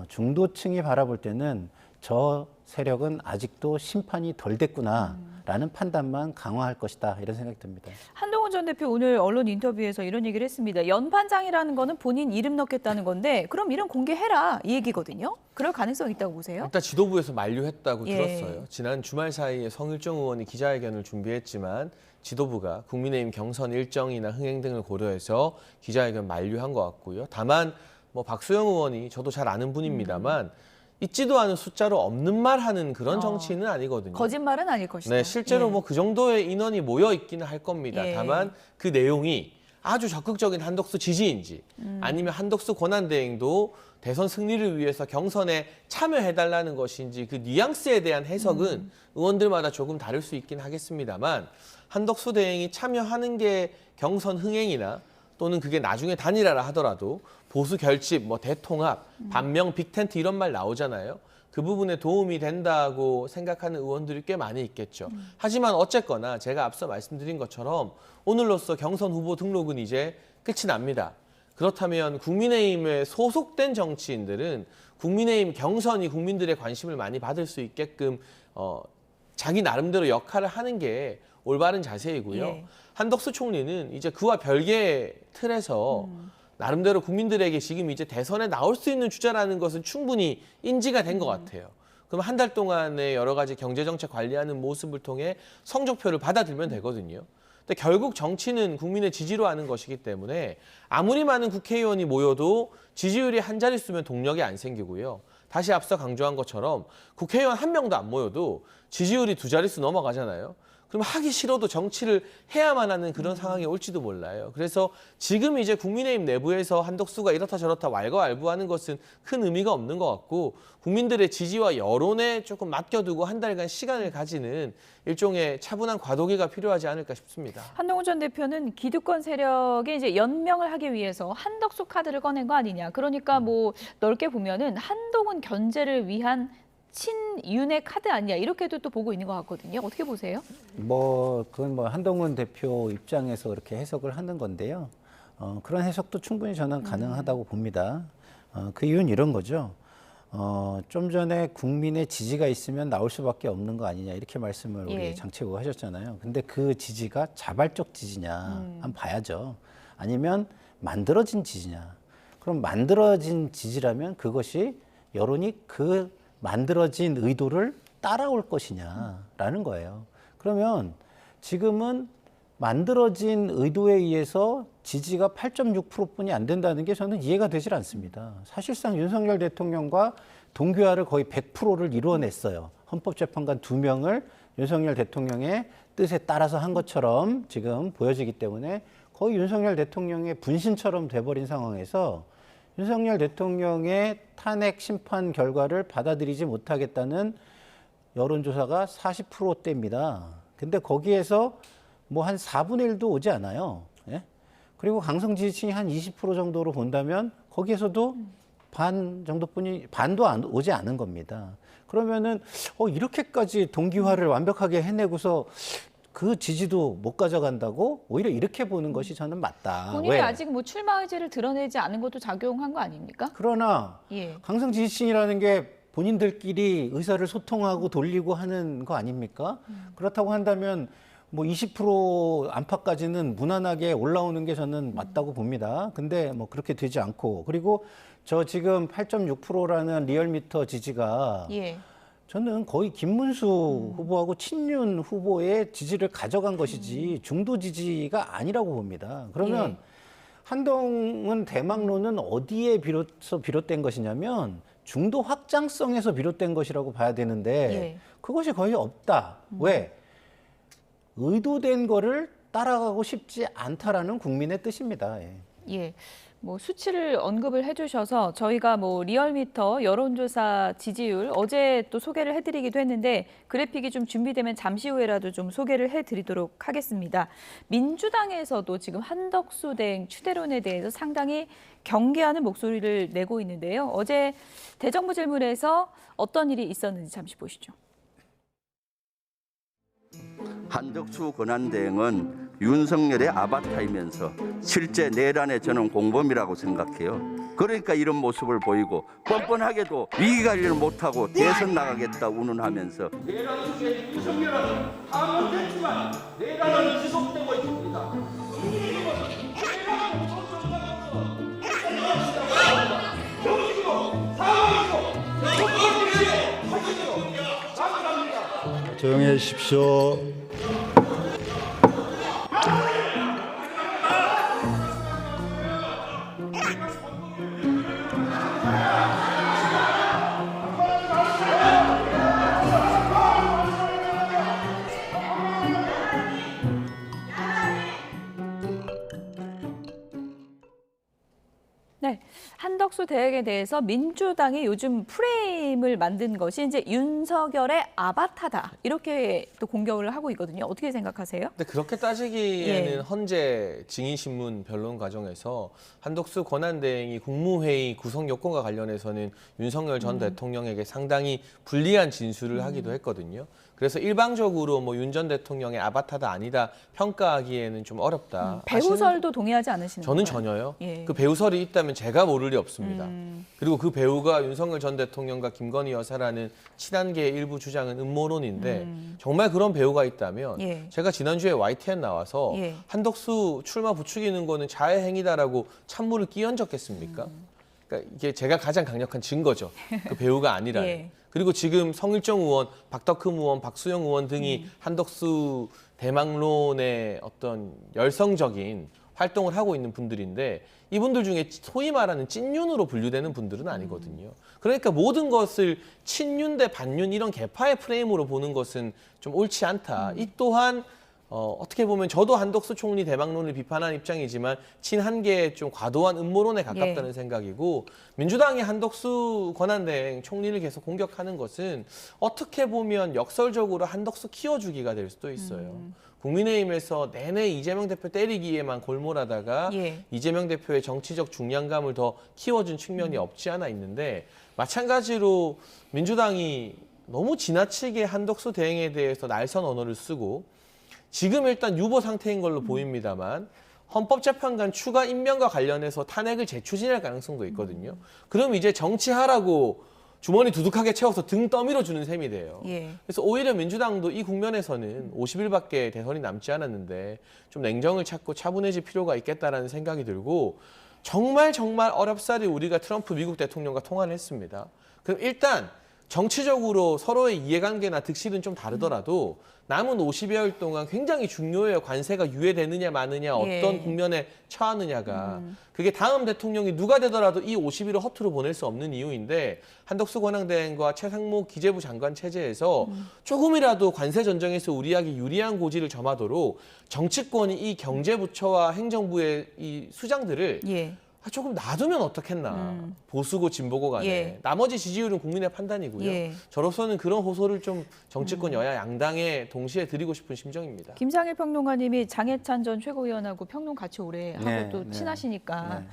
중도층이 바라볼 때는 저 세력은 아직도 심판이 덜 됐구나라는 판단만 강화할 것이다 이런 생각이 듭니다. 한동훈 전 대표 오늘 언론 인터뷰에서 이런 얘기를 했습니다. 연판장이라는 거는 본인 이름 넣겠다는 건데 그럼 이름 공개해라 이 얘기거든요. 그럴 가능성이 있다고 보세요? 일단 지도부에서 만류했다고 들었어요. 지난 주말 사이에 성일종 의원이 기자회견을 준비했지만 지도부가 국민의힘 경선 일정이나 흥행 등을 고려해서 기자회견 만류한 것 같고요. 다만 뭐 박수영 의원이 저도 잘 아는 분입니다만 있지도 않은 숫자로 없는 말 하는 그런 정치인은 아니거든요. 거짓말은 아닐 것이다. 네, 실제로 예. 뭐 그 정도의 인원이 모여 있기는 할 겁니다. 예. 다만 그 내용이 아주 적극적인 한덕수 지지인지 아니면 한덕수 권한대행도 대선 승리를 위해서 경선에 참여해달라는 것인지 그 뉘앙스에 대한 해석은 의원들마다 조금 다를 수 있긴 하겠습니다만 한덕수 대행이 참여하는 게 경선 흥행이나 또는 그게 나중에 단일화라 하더라도 보수 결집, 뭐 대통합, 반명, 빅텐트 이런 말 나오잖아요. 그 부분에 도움이 된다고 생각하는 의원들이 꽤 많이 있겠죠. 하지만 어쨌거나 제가 앞서 말씀드린 것처럼 오늘로써 경선 후보 등록은 이제 끝이 납니다. 그렇다면 국민의힘에 소속된 정치인들은 국민의힘 경선이 국민들의 관심을 많이 받을 수 있게끔 자기 나름대로 역할을 하는 게 올바른 자세이고요. 예. 한덕수 총리는 이제 그와 별개의 틀에서 나름대로 국민들에게 지금 이제 대선에 나올 수 있는 주자라는 것은 충분히 인지가 된 것 같아요. 그럼 한 달 동안의 여러 가지 경제정책 관리하는 모습을 통해 성적표를 받아들면 되거든요. 근데 결국 정치는 국민의 지지로 하는 것이기 때문에 아무리 많은 국회의원이 모여도 지지율이 한 자릿수면 동력이 안 생기고요. 다시 앞서 강조한 것처럼 국회의원 한 명도 안 모여도 지지율이 두 자릿수 넘어가잖아요. 그럼 하기 싫어도 정치를 해야만 하는 그런 상황이 올지도 몰라요. 그래서 지금 이제 국민의힘 내부에서 한덕수가 이렇다 저렇다 왈가왈부하는 것은 큰 의미가 없는 것 같고 국민들의 지지와 여론에 조금 맡겨두고 한 달간 시간을 가지는 일종의 차분한 과도기가 필요하지 않을까 싶습니다. 한동훈 전 대표는 기득권 세력에 이제 연명을 하기 위해서 한덕수 카드를 꺼낸 거 아니냐. 그러니까 뭐 넓게 보면은 한동훈 견제를 위한 친윤의 카드 아니냐 이렇게도 또 보고 있는 것 같거든요. 어떻게 보세요? 뭐 그건 뭐 한동훈 대표 입장에서 그렇게 해석을 하는 건데요. 그런 해석도 충분히 저는 가능하다고 봅니다. 그 이유는 이런 거죠. 좀 전에 국민의 지지가 있으면 나올 수밖에 없는 거 아니냐 이렇게 말씀을 우리 장채우 하셨잖아요. 근데 그 지지가 자발적 지지냐 한번 봐야죠. 아니면 만들어진 지지냐. 그럼 만들어진 지지라면 그것이 여론이 그 만들어진 의도를 따라올 것이냐라는 거예요. 그러면 지금은 만들어진 의도에 의해서 지지가 8.6%뿐이 안 된다는 게 저는 이해가 되질 않습니다. 사실상 윤석열 대통령과 동기화를 거의 100%를 이루어냈어요. 헌법재판관 2명을 윤석열 대통령의 뜻에 따라서 한 것처럼 지금 보여지기 때문에 거의 윤석열 대통령의 분신처럼 돼버린 상황에서 윤석열 대통령의 탄핵 심판 결과를 받아들이지 못하겠다는 여론조사가 40%대입니다. 근데 거기에서 뭐 한 4분의 1도 오지 않아요. 예? 그리고 강성 지지층이 한 20% 정도로 본다면 거기에서도 반 정도뿐이, 반도 오지 않은 겁니다. 그러면은 이렇게까지 동기화를 완벽하게 해내고서 그 지지도 못 가져간다고 오히려 이렇게 보는 것이 저는 맞다. 본인이 왜? 아직 뭐 출마 의지를 드러내지 않은 것도 작용한 거 아닙니까? 그러나 예. 강성 지지층이라는 게 본인들끼리 의사를 소통하고 돌리고 하는 거 아닙니까? 그렇다고 한다면 뭐 20% 안팎까지는 무난하게 올라오는 게 저는 맞다고 봅니다. 근데 뭐 그렇게 되지 않고, 그리고 저 지금 8.6%라는 리얼미터 지지가 저는 거의 김문수 후보하고 친윤 후보의 지지를 가져간 것이지 중도 지지가 아니라고 봅니다. 그러면 한동훈 대망론은 어디에 비롯된 것이냐면 중도 확장성에서 비롯된 것이라고 봐야 되는데 그것이 거의 없다. 왜? 의도된 거를 따라가고 싶지 않다라는 국민의 뜻입니다. 예. 뭐 수치를 언급을 해주셔서 저희가 뭐 리얼미터 여론조사 지지율 어제 또 소개를 해드리기도 했는데 그래픽이 좀 준비되면 잠시 후에라도 좀 소개를 해드리도록 하겠습니다. 민주당에서도 지금 한덕수 대행 추대론에 대해서 상당히 경계하는 목소리를 내고 있는데요. 어제 대정부 질문에서 어떤 일이 있었는지 잠시 보시죠. 한덕수 권한대행은 윤석열의 아바타이면서 실제 내란의 저는 공범이라고 생각해요. 그러니까 이런 모습을 보이고 뻔뻔하게도 위기관리를 못하고 대선 나가겠다 운운하면서 내란 수주의 윤석열은 함흥됐지만 내란은 지속되고 있습니다. 조용히 해주십시오. 한덕수 대행에 대해서 민주당이 요즘 프레임을 만든 것이 이제 윤석열의 아바타다. 이렇게 또 공격을 하고 있거든요. 어떻게 생각하세요? 근데 그렇게 따지기에는 예. 헌재 증인신문 변론 과정에서 한덕수 권한대행이 국무회의 구성 요건과 관련해서는 윤석열 전 대통령에게 상당히 불리한 진술을 하기도 했거든요. 그래서 일방적으로 뭐 윤 전 대통령의 아바타다 아니다 평가하기에는 좀 어렵다. 배우설도 동의하지 않으시는 저는 건가요? 전혀요. 예. 그 배우설이 있다면 제가 모를 리 없습니다. 그리고 그 배우가 윤석열 전 대통령과 김건희 여사라는 친한계의 일부 주장은 음모론인데 정말 그런 배우가 있다면 예. 제가 지난주에 YTN 나와서 예. 한덕수 출마 부추기는 거는 자해 행위다라고 찬물을 끼얹었겠습니까? 그러니까 이게 제가 가장 강력한 증거죠. 그 배우가 아니라는. 예. 그리고 지금 성일정 의원, 박덕흠 의원, 박수영 의원 등이 한덕수 대망론의 어떤 열성적인 활동을 하고 있는 분들인데 이분들 중에 소위 말하는 찐윤으로 분류되는 분들은 아니거든요. 그러니까 모든 것을 친윤 대 반윤 이런 개파의 프레임으로 보는 것은 좀 옳지 않다. 이 또한 어떻게 보면 저도 한덕수 총리 대망론을 비판한 입장이지만 친한계의 좀 과도한 음모론에 가깝다는 생각이고 민주당이 한덕수 권한대행 총리를 계속 공격하는 것은 어떻게 보면 역설적으로 한덕수 키워주기가 될 수도 있어요. 국민의힘에서 내내 이재명 대표 때리기에만 골몰하다가 예. 이재명 대표의 정치적 중량감을 더 키워준 측면이 없지 않아 있는데 마찬가지로 민주당이 너무 지나치게 한덕수 대행에 대해서 날선 언어를 쓰고 지금 일단 유보 상태인 걸로 보입니다만 헌법재판관 추가 임명과 관련해서 탄핵을 재추진할 가능성도 있거든요. 그럼 이제 정치하라고 주머니 두둑하게 채워서 등 떠밀어 주는 셈이 돼요. 예. 그래서 오히려 민주당도 이 국면에서는 50일밖에 대선이 남지 않았는데 좀 냉정을 찾고 차분해질 필요가 있겠다라는 생각이 들고 정말 어렵사리 우리가 트럼프 미국 대통령과 통화를 했습니다. 그럼 일단 정치적으로 서로의 이해관계나 득실은 좀 다르더라도 남은 50여일 동안 굉장히 중요해요. 관세가 유예되느냐 마느냐 어떤 예. 국면에 처하느냐가. 그게 다음 대통령이 누가 되더라도 이 50일을 허투루 보낼 수 없는 이유인데 한덕수 권한대행과 최상목 기재부 장관 체제에서 조금이라도 관세 전쟁에서 우리에게 유리한 고지를 점하도록 정치권이 이 경제부처와 행정부의 이 수장들을 예. 조금 놔두면 어떻겠나. 보수고 진보고 간에. 예. 나머지 지지율은 국민의 판단이고요. 예. 저로서는 그런 호소를 좀 정치권 여야 양당에 동시에 드리고 싶은 심정입니다. 김상일 평론가님이 장해찬 전 최고위원하고 평론 같이 오래 하고 네, 또 네. 친하시니까 네.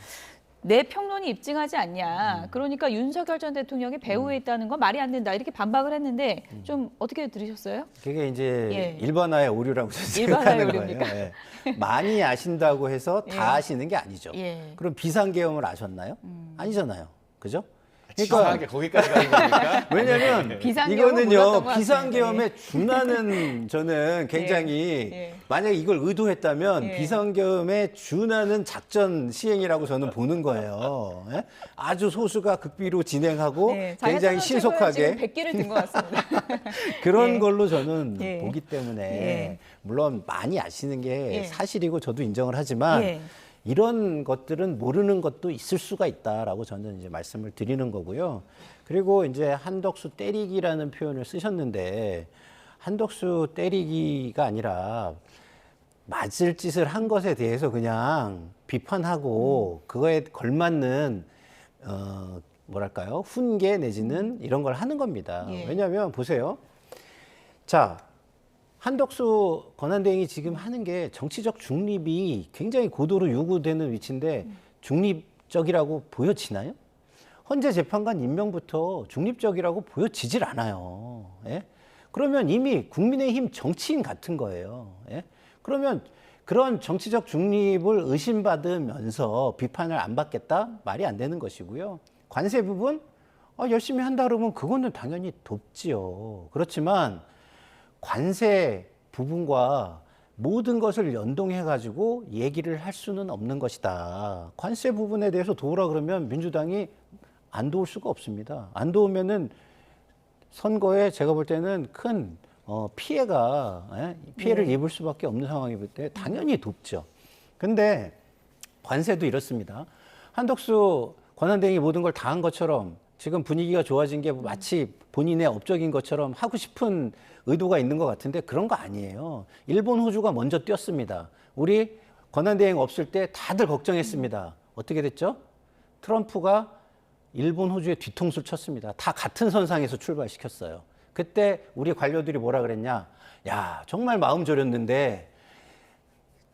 내 평론이 입증하지 않냐. 그러니까 윤석열 전 대통령이 배후에 있다는 건 말이 안 된다. 이렇게 반박을 했는데 좀 어떻게 들으셨어요? 그게 이제 예. 일반화의 오류라고 일반화의 생각하는 오류입니까? 거예요. 예. 많이 아신다고 해서 다 예. 아시는 게 아니죠. 예. 그럼 비상계엄을 아셨나요? 아니잖아요. 그죠? 치사하게 거기까지 가는 겁니까? 왜냐면 비상계엄은 몰랐던 이거는요 것 같아요. 비상계엄에 준하는 저는 굉장히 예. 만약에 이걸 의도했다면 예. 비상계엄에 준하는 작전 시행이라고 저는 보는 거예요. 예? 아주 소수가 극비로 진행하고 네, 굉장히 장해찬 신속하게 지금 100기를 든 것 같습니다. 그런 예. 걸로 저는 예. 보기 때문에 예. 물론 많이 아시는 게 예. 사실이고 저도 인정을 하지만 예. 이런 것들은 모르는 것도 있을 수가 있다라고 저는 이제 말씀을 드리는 거고요. 그리고 이제 한덕수 때리기라는 표현을 쓰셨는데 한덕수 때리기가 아니라 맞을 짓을 한 것에 대해서 그냥 비판하고 그거에 걸맞는 뭐랄까요? 훈계 내지는 이런 걸 하는 겁니다. 예. 왜냐하면 보세요. 자, 한덕수 권한대행이 지금 하는 게 정치적 중립이 굉장히 고도로 요구되는 위치인데 중립적이라고 보여지나요? 헌재 재판관 임명부터 중립적이라고 보여지질 않아요. 예? 그러면 이미 국민의힘 정치인 같은 거예요. 예? 그러면 그런 정치적 중립을 의심받으면서 비판을 안 받겠다? 말이 안 되는 것이고요. 관세 부분? 열심히 한다 그러면 그거는 당연히 돕지요. 그렇지만 관세 부분과 모든 것을 연동해가지고 얘기를 할 수는 없는 것이다. 관세 부분에 대해서 도우라 그러면 민주당이 안 도울 수가 없습니다. 안 도우면은 선거에 제가 볼 때는 큰 피해를 입을 수밖에 없는 상황이기 때문에 당연히 돕죠. 근데 관세도 이렇습니다. 한덕수 권한대행이 모든 걸 다 한 것처럼 지금 분위기가 좋아진 게 마치 본인의 업적인 것처럼 하고 싶은 의도가 있는 것 같은데 그런 거 아니에요. 일본, 호주가 먼저 뛰었습니다. 우리 권한대행 없을 때 다들 걱정했습니다. 어떻게 됐죠? 트럼프가 일본, 호주에 뒤통수를 쳤습니다. 다 같은 선상에서 출발시켰어요. 그때 우리 관료들이 뭐라 그랬냐? 야, 정말 마음 졸였는데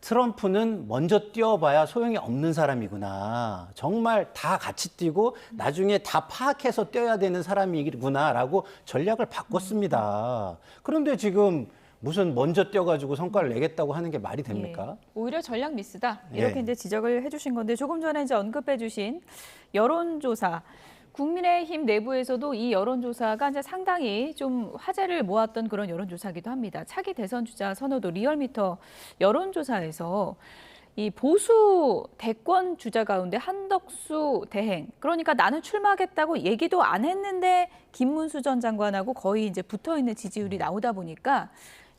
트럼프는 먼저 뛰어봐야 소용이 없는 사람이구나. 정말 다 같이 뛰고 나중에 다 파악해서 뛰어야 되는 사람이구나라고 전략을 바꿨습니다. 그런데 지금 무슨 먼저 뛰어가지고 성과를 내겠다고 하는 게 말이 됩니까? 예, 오히려 전략 미스다. 이렇게 예. 이제 지적을 해주신 건데 조금 전에 이제 언급해주신 여론조사. 국민의힘 내부에서도 이 여론조사가 이제 상당히 좀 화제를 모았던 그런 여론조사이기도 합니다. 차기 대선 주자 선호도 리얼미터 여론조사에서 이 보수 대권 주자 가운데 한덕수 대행, 그러니까 나는 출마하겠다고 얘기도 안 했는데 김문수 전 장관하고 거의 이제 붙어 있는 지지율이 나오다 보니까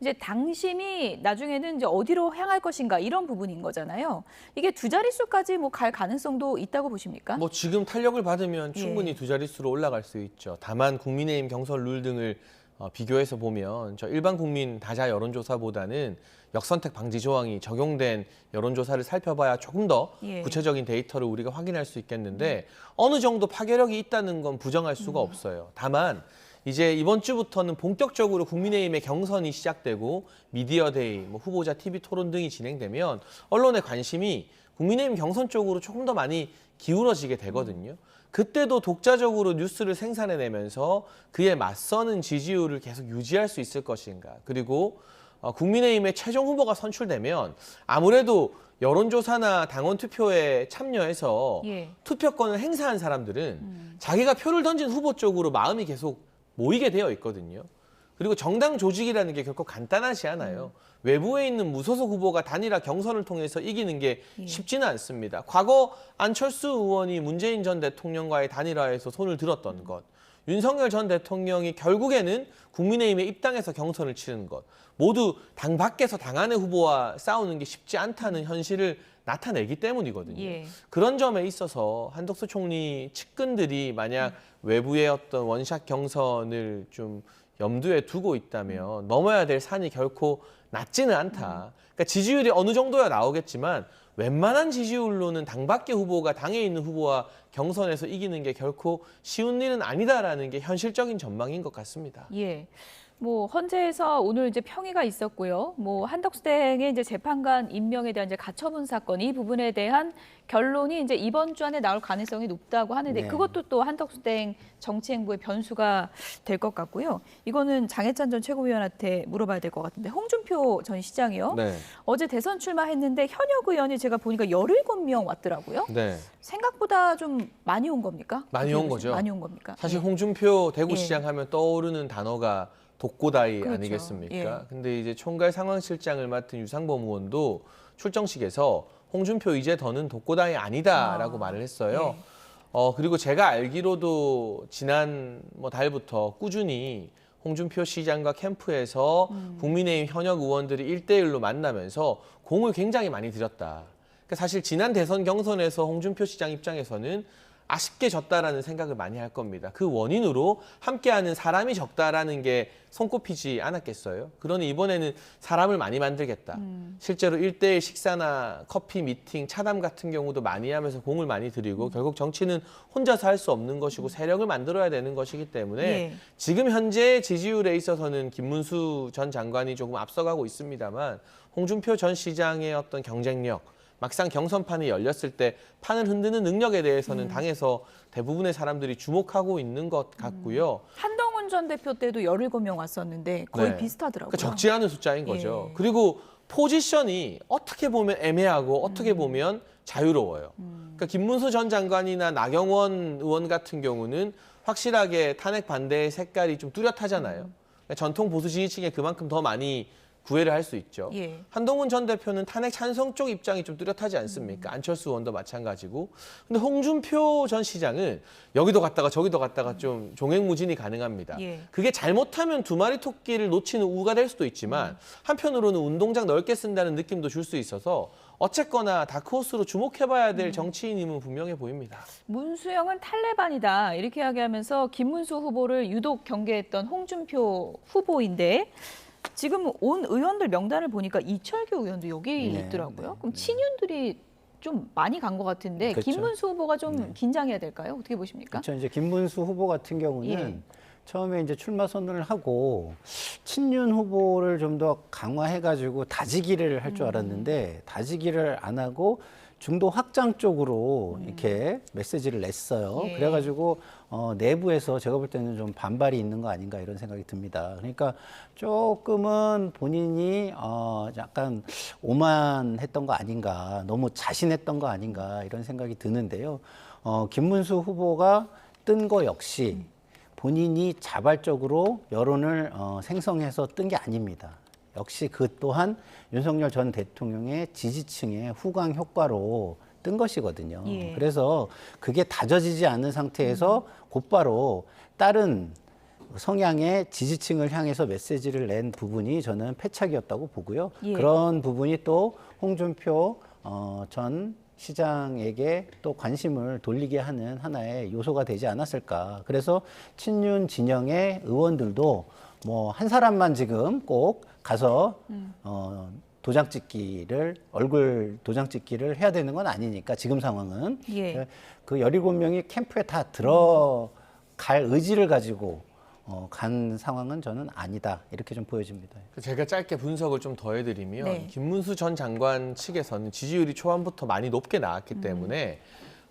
이제 당심이 나중에는 이제 어디로 향할 것인가 이런 부분인 거잖아요. 이게 두 자릿수까지 뭐 갈 가능성도 있다고 보십니까? 뭐 지금 탄력을 받으면 충분히 예. 두 자릿수로 올라갈 수 있죠. 다만 국민의힘 경선 룰 등을 비교해서 보면 저 일반 국민 다자 여론조사보다는 역선택 방지 조항이 적용된 여론조사를 살펴봐야 조금 더 예. 구체적인 데이터를 우리가 확인할 수 있겠는데 어느 정도 파괴력이 있다는 건 부정할 수가 없어요. 다만 이제 이번 주부터는 본격적으로 국민의힘의 경선이 시작되고 미디어데이, 뭐 후보자 TV 토론 등이 진행되면 언론의 관심이 국민의힘 경선 쪽으로 조금 더 많이 기울어지게 되거든요. 그때도 독자적으로 뉴스를 생산해내면서 그에 맞서는 지지율을 계속 유지할 수 있을 것인가. 그리고 국민의힘의 최종 후보가 선출되면 아무래도 여론조사나 당원 투표에 참여해서 예. 투표권을 행사한 사람들은 자기가 표를 던진 후보 쪽으로 마음이 계속 모이게 되어 있거든요. 그리고 정당 조직이라는 게 결코 간단하지 않아요. 외부에 있는 무소속 후보가 단일화 경선을 통해서 이기는 게 쉽지는 않습니다. 과거 안철수 의원이 문재인 전 대통령과의 단일화에서 손을 들었던 것, 윤석열 전 대통령이 결국에는 국민의힘에 입당해서 경선을 치르는 것, 모두 당 밖에서 당 안의 후보와 싸우는 게 쉽지 않다는 현실을 나타내기 때문이거든요. 예. 그런 점에 있어서 한덕수 총리 측근들이 만약 외부의 어떤 원샷 경선을 좀 염두에 두고 있다면 넘어야 될 산이 결코 낮지는 않다. 그러니까 지지율이 어느 정도야 나오겠지만 웬만한 지지율로는 당 밖의 후보가 당에 있는 후보와 경선에서 이기는 게 결코 쉬운 일은 아니다라는 게 현실적인 전망인 것 같습니다. 예. 뭐 헌재에서 오늘 이제 평의가 있었고요. 뭐 한덕수 대행의 이제 재판관 임명에 대한 이제 가처분 사건 이 부분에 대한 결론이 이제 이번 주 안에 나올 가능성이 높다고 하는데 네. 그것도 또 한덕수 대행 정치행보의 변수가 될 것 같고요. 이거는 장해찬 전 최고위원한테 물어봐야 될 것 같은데 홍준표 전 시장이요. 네. 어제 대선 출마했는데 현역 의원이 제가 보니까 17명 왔더라고요. 네. 생각보다 좀 많이 온 겁니까? 많이 온 거죠. 많이 온 겁니까? 사실 예. 홍준표 예. 대구시장 하면 떠오르는 단어가 독고다이 그렇죠. 아니겠습니까? 예. 근데 이제 총괄 상황실장을 맡은 유상범 의원도 출정식에서 홍준표 이제 더는 독고다이 아니다라고 말을 했어요. 예. 그리고 제가 알기로도 지난 달부터 꾸준히 홍준표 시장과 캠프에서 국민의힘 현역 의원들이 1대1로 만나면서 공을 굉장히 많이 들였다. 그러니까 사실 지난 대선 경선에서 홍준표 시장 입장에서는 아쉽게 졌다라는 생각을 많이 할 겁니다. 그 원인으로 함께하는 사람이 적다라는 게 손꼽히지 않았겠어요? 그러니 이번에는 사람을 많이 만들겠다. 실제로 1대1 식사나 커피 미팅, 차담 같은 경우도 많이 하면서 공을 많이 들이고 결국 정치는 혼자서 할 수 없는 것이고 세력을 만들어야 되는 것이기 때문에 예. 지금 현재 지지율에 있어서는 김문수 전 장관이 조금 앞서가고 있습니다만 홍준표 전 시장의 어떤 경쟁력, 막상 경선판이 열렸을 때 판을 흔드는 능력에 대해서는 당에서 대부분의 사람들이 주목하고 있는 것 같고요. 한동훈 전 대표 때도 17명 왔었는데 거의 네. 비슷하더라고요. 그러니까 적지 않은 숫자인 거죠. 예. 그리고 포지션이 어떻게 보면 애매하고 어떻게 보면 자유로워요. 그러니까 김문수 전 장관이나 나경원 의원 같은 경우는 확실하게 탄핵 반대의 색깔이 좀 뚜렷하잖아요. 그러니까 전통 보수 지지층에 그만큼 더 많이 구애를 할 수 있죠. 예. 한동훈 전 대표는 탄핵 찬성 쪽 입장이 좀 뚜렷하지 않습니까? 안철수 의원도 마찬가지고. 근데 홍준표 전 시장은 여기도 갔다가 저기도 갔다가 좀 종횡무진이 가능합니다. 예. 그게 잘못하면 두 마리 토끼를 놓치는 우가 될 수도 있지만 한편으로는 운동장 넓게 쓴다는 느낌도 줄 수 있어서 어쨌거나 다크호스로 주목해봐야 될 정치인임은 분명해 보입니다. 문수영은 탈레반이다 이렇게 이야기하면서 김문수 후보를 유독 경계했던 홍준표 후보인데 지금 온 의원들 명단을 보니까 이철규 의원도 여기 네, 있더라고요. 그럼 친윤들이 좀 많이 간 것 같은데 그렇죠. 김문수 후보가 좀 긴장해야 될까요? 어떻게 보십니까? 그렇죠. 이제 김문수 후보 같은 경우는 예. 처음에 이제 출마 선언을 하고 친윤 후보를 좀 더 강화해가지고 다지기를 할 줄 알았는데 다지기를 안 하고 중도 확장 쪽으로 이렇게 메시지를 냈어요. 예. 그래가지고 내부에서 제가 볼 때는 좀 반발이 있는 거 아닌가 이런 생각이 듭니다. 그러니까 조금은 본인이 약간 오만했던 거 아닌가, 너무 자신했던 거 아닌가 이런 생각이 드는데요. 김문수 후보가 뜬 거 역시 본인이 자발적으로 여론을 생성해서 뜬 게 아닙니다. 역시 그 또한 윤석열 전 대통령의 지지층의 후광 효과로 뜬 것이거든요. 예. 그래서 그게 다져지지 않은 상태에서 곧바로 다른 성향의 지지층을 향해서 메시지를 낸 부분이 저는 패착이었다고 보고요. 예. 그런 부분이 또 홍준표 전 시장에게 또 관심을 돌리게 하는 하나의 요소가 되지 않았을까. 그래서 친윤 진영의 의원들도 뭐 한 사람만 지금 꼭 가서 도장 찍기를 얼굴 도장 찍기를 해야 되는 건 아니니까 지금 상황은 예. 그 17명이 캠프에 다 들어갈 의지를 가지고 간 상황은 저는 아니다 이렇게 좀 보여집니다. 제가 짧게 분석을 좀 더해드리면 네. 김문수 전 장관 측에서는 지지율이 초반부터 많이 높게 나왔기 때문에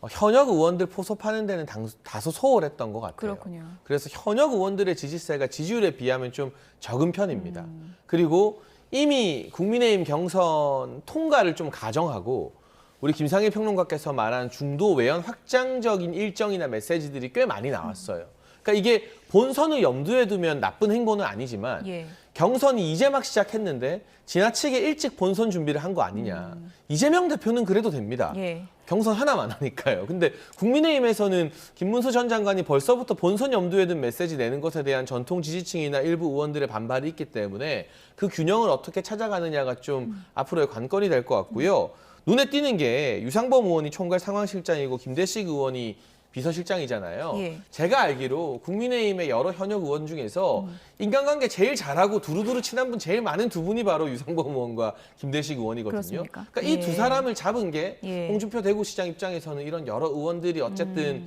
현역 의원들 포섭하는 데는 다소 소홀했던 것 같아요. 그렇군요. 그래서 현역 의원들의 지지세가 지지율에 비하면 좀 적은 편입니다. 그리고 이미 국민의힘 경선 통과를 좀 가정하고 우리 김상일 평론가께서 말한 중도 외연 확장적인 일정이나 메시지들이 꽤 많이 나왔어요. 그러니까 이게 본선을 염두에 두면 나쁜 행보는 아니지만 예. 경선이 이제 막 시작했는데 지나치게 일찍 본선 준비를 한 거 아니냐. 이재명 대표는 그래도 됩니다. 예. 경선 하나만 하니까요. 근데 국민의힘에서는 김문수 전 장관이 벌써부터 본선 염두에 둔 메시지 내는 것에 대한 전통 지지층이나 일부 의원들의 반발이 있기 때문에 그 균형을 어떻게 찾아가느냐가 좀 앞으로의 관건이 될 것 같고요. 눈에 띄는 게 유상범 의원이 총괄 상황실장이고 김대식 의원이 비서실장이잖아요. 예. 제가 알기로 국민의힘의 여러 현역 의원 중에서 인간관계 제일 잘하고 두루두루 친한 분 제일 많은 두 분이 바로 유상범 의원과 김대식 의원이거든요. 그렇습니까? 그러니까 이 예. 두 사람을 잡은 게 예. 홍준표 대구시장 입장에서는 이런 여러 의원들이 어쨌든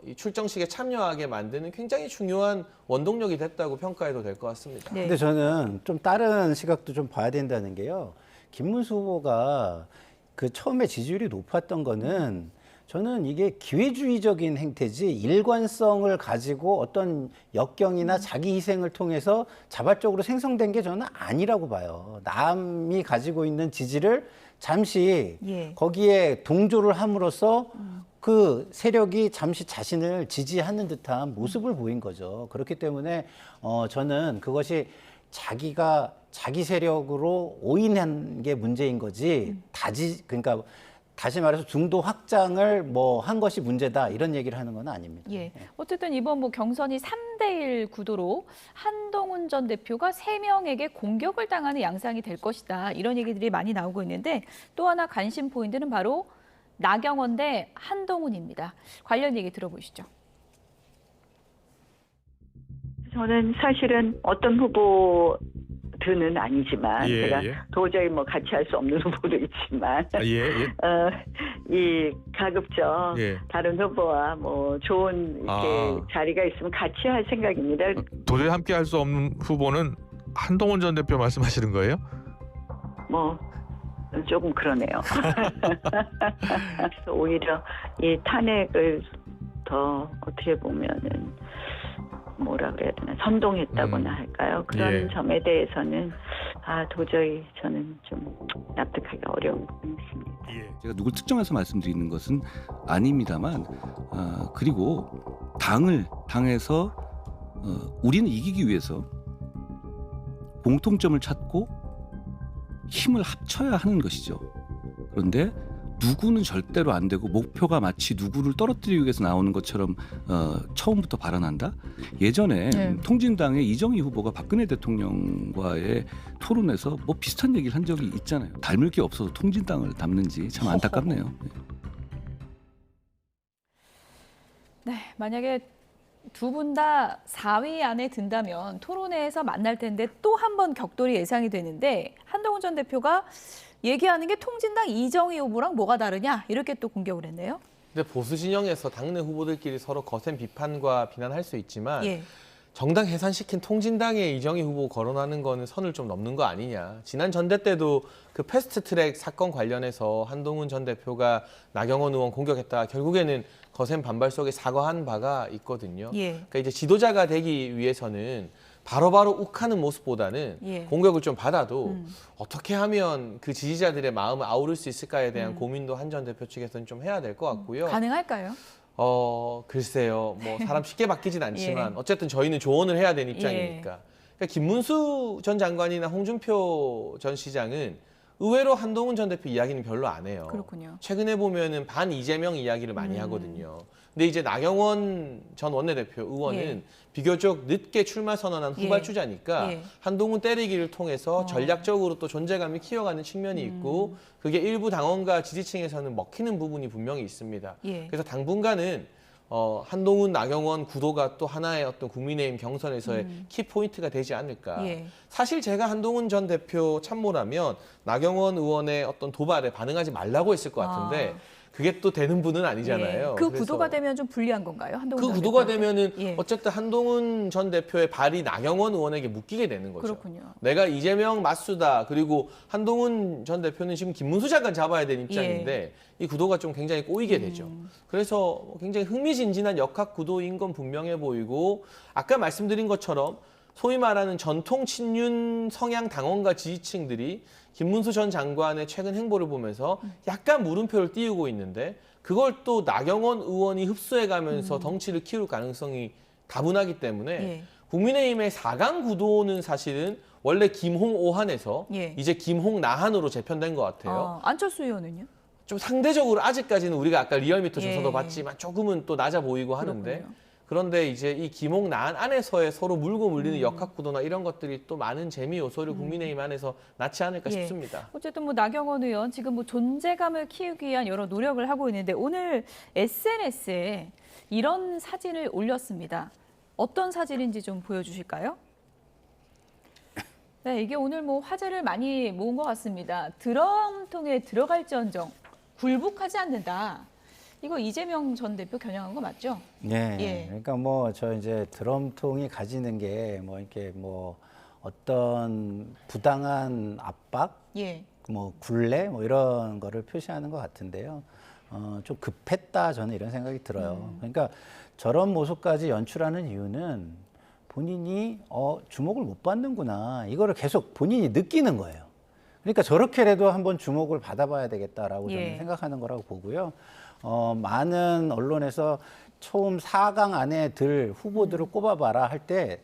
이 출정식에 참여하게 만드는 굉장히 중요한 원동력이 됐다고 평가해도 될 것 같습니다. 네. 근데 저는 좀 다른 시각도 좀 봐야 된다는 게요. 김문수 후보가 그 처음에 지지율이 높았던 거는 저는 이게 기회주의적인 행태지 일관성을 가지고 어떤 역경이나 자기 희생을 통해서 자발적으로 생성된 게 저는 아니라고 봐요. 남이 가지고 있는 지지를 잠시 예. 거기에 동조를 함으로써 그 세력이 잠시 자신을 지지하는 듯한 모습을 보인 거죠. 그렇기 때문에 저는 그것이 자기가 자기 세력으로 오인한 게 문제인 거지 그러니까 다시 말해서 중도 확장을 뭐 한 것이 문제다 이런 얘기를 하는 건 아닙니다. 예. 어쨌든 이번 뭐 경선이 3대1 구도로 한동훈 전 대표가 3명에게 공격을 당하는 양상이 될 것이다. 이런 얘기들이 많이 나오고 있는데 또 하나 관심 포인트는 바로 나경원 대 한동훈입니다. 관련 얘기 들어보시죠. 저는 사실은 어떤 후보들은 아니지만 예, 제가 예. 도저히 뭐 같이 할 수 없는 후보도 있지만 이 가급적 예. 다른 후보와 뭐 좋은 이렇게 자리가 있으면 같이 할 생각입니다. 도저히 함께 할 수 없는 후보는 한동훈 전 대표 말씀하시는 거예요? 뭐 조금 그러네요. 그래서 오히려 이 탄핵을 더 어떻게 보면은 뭐라 그래야 되나 선동했다고나 할까요? 그런 예. 점에 대해서는 도저히 저는 좀 납득하기가 어려운 부분이 있습니다. 제가 누굴 특정해서 말씀드리는 것은 아닙니다만 그리고 당에서 우리는 이기기 위해서 공통점을 찾고 힘을 합쳐야 하는 것이죠. 그런데 누구는 절대로 안 되고 목표가 마치 누구를 떨어뜨리기 위해서 나오는 것처럼 처음부터 발언한다. 예전에 통진당의 이정희 후보가 박근혜 대통령과의 토론에서 뭐 비슷한 얘기를 한 적이 있잖아요. 닮을 게 없어서 통진당을 닮는지 참 안타깝네요. 네, 만약에 두 분 다 4위 안에 든다면 토론회에서 만날 텐데 또 한 번 격돌이 예상이 되는데 한동훈 전 대표가 얘기하는 게 통진당 이정희 후보랑 뭐가 다르냐 이렇게 또 공격을 했네요. 근데 보수 진영에서 당내 후보들끼리 서로 거센 비판과 비난할 수 있지만 예. 정당 해산시킨 통진당의 이정희 후보 거론하는 거는 선을 좀 넘는 거 아니냐. 지난 전대 때도 그 패스트트랙 사건 관련해서 한동훈 전 대표가 나경원 의원 공격했다가 결국에는 거센 반발 속에 사과한 바가 있거든요. 예. 그러니까 이제 지도자가 되기 위해서는 바로바로 욱하는 모습보다는 예. 공격을 좀 받아도 어떻게 하면 그 지지자들의 마음을 아우를 수 있을까에 대한 고민도 한 전 대표 측에서는 좀 해야 될 것 같고요. 가능할까요? 글쎄요. 뭐 사람 쉽게 바뀌진 않지만 예. 어쨌든 저희는 조언을 해야 되는 입장이니까. 그러니까 김문수 전 장관이나 홍준표 전 시장은 의외로 한동훈 전 대표 이야기는 별로 안 해요. 그렇군요. 최근에 보면은 반 이재명 이야기를 많이 하거든요. 근데 이제 나경원 전 원내대표 의원은 예. 비교적 늦게 출마 선언한 예. 후발주자니까 예. 한동훈 때리기를 통해서 전략적으로 또 존재감을 키워가는 측면이 있고 그게 일부 당원과 지지층에서는 먹히는 부분이 분명히 있습니다. 예. 그래서 당분간은 한동훈, 나경원 구도가 또 하나의 어떤 국민의힘 경선에서의 키포인트가 되지 않을까. 예. 사실 제가 한동훈 전 대표 참모라면 나경원 의원의 어떤 도발에 반응하지 말라고 했을 것 같은데 그게 또 되는 분은 아니잖아요. 예. 그 그래서 구도가 되면 좀 불리한 건가요? 한동훈 그 전 구도가 대표한테? 되면은 예. 어쨌든 한동훈 전 대표의 발이 나경원 의원에게 묶이게 되는 거죠. 그렇군요. 내가 이재명 맞수다. 그리고 한동훈 전 대표는 지금 김문수 장관 잡아야 되는 입장인데 예. 이 구도가 좀 굉장히 꼬이게 되죠. 그래서 굉장히 흥미진진한 역학 구도인 건 분명해 보이고 아까 말씀드린 것처럼 소위 말하는 전통 친윤 성향 당원과 지지층들이 김문수 전 장관의 최근 행보를 보면서 약간 물음표를 띄우고 있는데 그걸 또 나경원 의원이 흡수해가면서 덩치를 키울 가능성이 다분하기 때문에 예. 국민의힘의 4강 구도는 사실은 원래 김홍 오한에서 예. 이제 김홍 나한으로 재편된 것 같아요. 안철수 의원은요? 좀 상대적으로 아직까지는 우리가 아까 리얼미터 예. 조사도 봤지만 조금은 또 낮아 보이고 하는데 그렇군요. 그런데 이제 이 김홍 나한 안에서의 서로 물고 물리는 역학 구도나 이런 것들이 또 많은 재미 요소를 국민의힘 안에서 낳지 않을까 예. 싶습니다. 어쨌든 뭐 나경원 의원 지금 뭐 존재감을 키우기 위한 여러 노력을 하고 있는데 오늘 SNS에 이런 사진을 올렸습니다. 어떤 사진인지 좀 보여주실까요? 네, 이게 오늘 뭐 화제를 많이 모은 것 같습니다. 드럼통에 들어갈지언정 굴복하지 않는다. 이거 이재명 전 대표 겨냥한 거 맞죠? 네. 예. 그러니까 뭐 저 이제 드럼통이 가지는 게 뭐 이렇게 뭐 어떤 부당한 압박, 예. 뭐 굴레 뭐 이런 거를 표시하는 것 같은데요. 좀 급했다 저는 이런 생각이 들어요. 그러니까 저런 모습까지 연출하는 이유는 본인이 주목을 못 받는구나 이거를 계속 본인이 느끼는 거예요. 그러니까 저렇게라도 한번 주목을 받아봐야 되겠다라고 예. 저는 생각하는 거라고 보고요. 많은 언론에서 처음 4강 안에 들 후보들을 꼽아봐라 할 때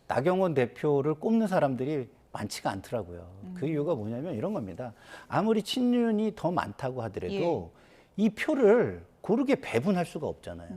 나경원 대표를 꼽는 사람들이 많지가 않더라고요. 그 이유가 뭐냐면 이런 겁니다. 아무리 친윤이 더 많다고 하더라도 이 표를 고르게 배분할 수가 없잖아요.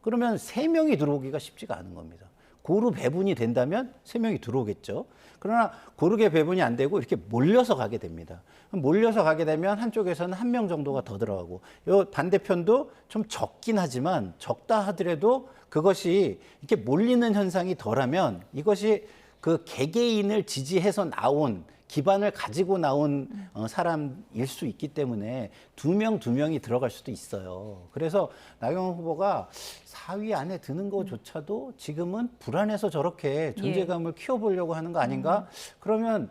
그러면 3명이 들어오기가 쉽지가 않은 겁니다. 고루 배분이 된다면 3명이 들어오겠죠. 그러나 고르게 배분이 안 되고 이렇게 몰려서 가게 됩니다. 몰려서 가게 되면 한쪽에서는 1명 정도가 더 들어가고 요 반대편도 좀 적긴 하지만 적다 하더라도 그것이 이렇게 몰리는 현상이 덜하면 이것이 그 개개인을 지지해서 나온 기반을 가지고 나온 사람일 수 있기 때문에 2명이 들어갈 수도 있어요. 그래서 나경원 후보가 4위 안에 드는 것조차도 지금은 불안해서 저렇게 존재감을 키워보려고 하는 거 아닌가? 그러면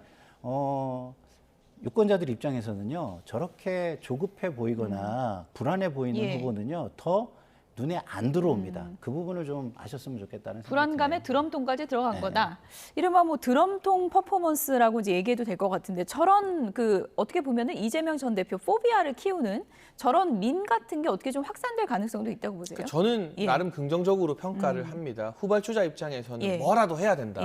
유권자들 입장에서는요. 저렇게 조급해 보이거나 불안해 보이는 후보는요. 더 눈에 안 들어옵니다. 그 부분을 좀 아셨으면 좋겠다는 생각이 불안감에 드럼통까지 들어간 거다. 이른바 뭐 드럼통 퍼포먼스라고 이제 얘기해도 될 것 같은데 저런 그 어떻게 보면은 이재명 전 대표 포비아를 키우는 저런 민 같은 게 어떻게 좀 확산될 가능성도 있다고 보세요? 그러니까 저는 나름 긍정적으로 평가를 합니다. 후발주자 입장에서는 뭐라도 해야 된다.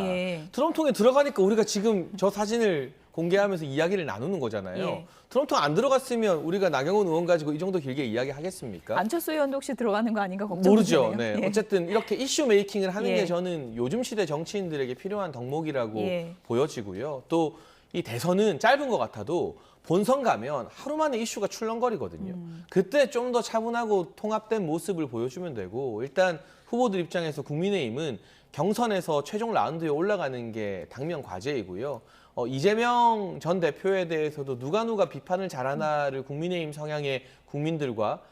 드럼통에 들어가니까 우리가 지금 저 사진을 공개하면서 이야기를 나누는 거잖아요. 드럼통 안 들어갔으면 우리가 나경원 의원 가지고 이 정도 길게 이야기하겠습니까? 안철수 의원도 혹시 들어가는 거 아닌가 걱정되네요. 모르죠. 네. 어쨌든 이렇게 이슈 메이킹을 하는 게 저는 요즘 시대 정치인들에게 필요한 덕목이라고 보여지고요. 또 이 대선은 짧은 것 같아도 본선 가면 하루 만에 이슈가 출렁거리거든요. 그때 좀 더 차분하고 통합된 모습을 보여주면 되고 일단 후보들 입장에서 국민의힘은 경선에서 최종 라운드에 올라가는 게 당면 과제이고요. 이재명 전 대표에 대해서도 누가 비판을 잘하나를 국민의힘 성향의 국민들과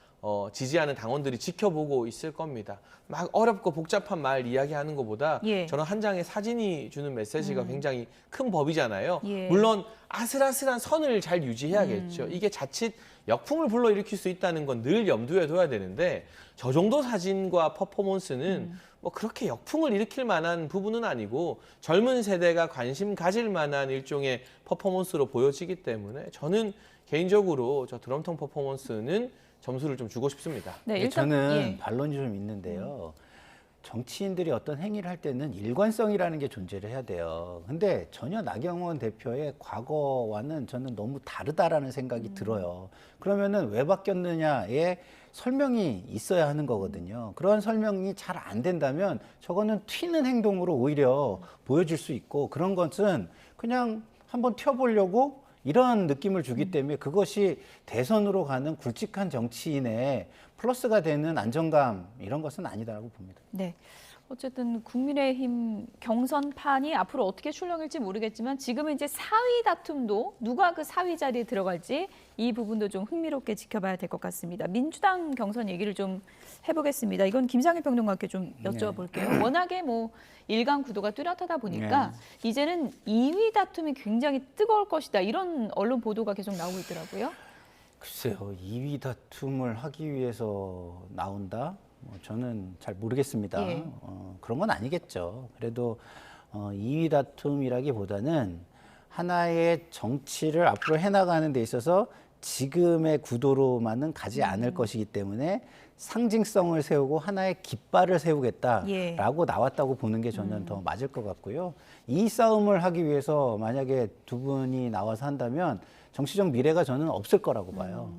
지지하는 당원들이 지켜보고 있을 겁니다. 막 어렵고 복잡한 말 이야기하는 것보다 저는 한 장의 사진이 주는 메시지가 굉장히 큰 법이잖아요. 물론 아슬아슬한 선을 잘 유지해야겠죠. 이게 자칫 역풍을 불러일으킬 수 있다는 건 늘 염두에 둬야 되는데 저 정도 사진과 퍼포먼스는 뭐 그렇게 역풍을 일으킬 만한 부분은 아니고 젊은 세대가 관심 가질 만한 일종의 퍼포먼스로 보여지기 때문에 저는 개인적으로 저 드럼통 퍼포먼스는 점수를 좀 주고 싶습니다. 네, 일단, 저는 반론이 좀 있는데요. 정치인들이 어떤 행위를 할 때는 일관성이라는 게 존재를 해야 돼요. 근데 전혀 나경원 대표의 과거와는 저는 너무 다르다라는 생각이 들어요. 그러면은 왜 바뀌었느냐에 설명이 있어야 하는 거거든요. 그런 설명이 잘 안 된다면 저거는 튀는 행동으로 오히려 보여질 수 있고 그런 것은 그냥 한번 튀어보려고 이런 느낌을 주기 때문에 그것이 대선으로 가는 굵직한 정치인의 플러스가 되는 안정감 이런 것은 아니다라고 봅니다. 네. 어쨌든 국민의힘 경선판이 앞으로 어떻게 출렁일지 모르겠지만 지금은 이제 4위 다툼도 누가 그 4위 자리에 들어갈지 이 부분도 좀 흥미롭게 지켜봐야 될 것 같습니다. 민주당 경선 얘기를 좀 해보겠습니다. 이건 김상일 평론가께 좀 여쭤볼게요. 워낙에 뭐 일강 구도가 뚜렷하다 보니까 이제는 2위 다툼이 굉장히 뜨거울 것이다. 이런 언론 보도가 계속 나오고 있더라고요. 글쎄요. 2위 다툼을 하기 위해서 나온다? 저는 잘 모르겠습니다. 그런 건 아니겠죠. 그래도 2위 다툼이라기보다는 하나의 정치를 앞으로 해나가는 데 있어서 지금의 구도로만은 가지 않을 것이기 때문에 상징성을 세우고 하나의 깃발을 세우겠다라고 나왔다고 보는 게 저는 더 맞을 것 같고요. 이 싸움을 하기 위해서 만약에 두 분이 나와서 한다면 정치적 미래가 저는 없을 거라고 봐요.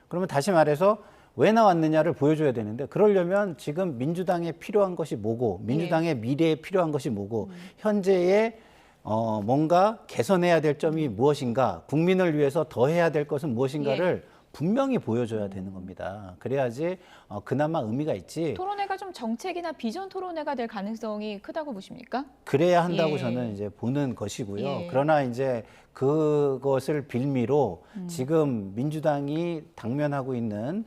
그러면 다시 말해서 왜 나왔느냐를 보여줘야 되는데 그러려면 지금 민주당에 필요한 것이 뭐고 민주당의 미래에 필요한 것이 뭐고 현재의 뭔가 개선해야 될 점이 무엇인가 국민을 위해서 더 해야 될 것은 무엇인가를 분명히 보여줘야 되는 겁니다. 그래야지 그나마 의미가 있지. 토론회가 좀 정책이나 비전 토론회가 될 가능성이 크다고 보십니까? 그래야 한다고 저는 이제 보는 것이고요. 그러나 이제 그것을 빌미로 지금 민주당이 당면하고 있는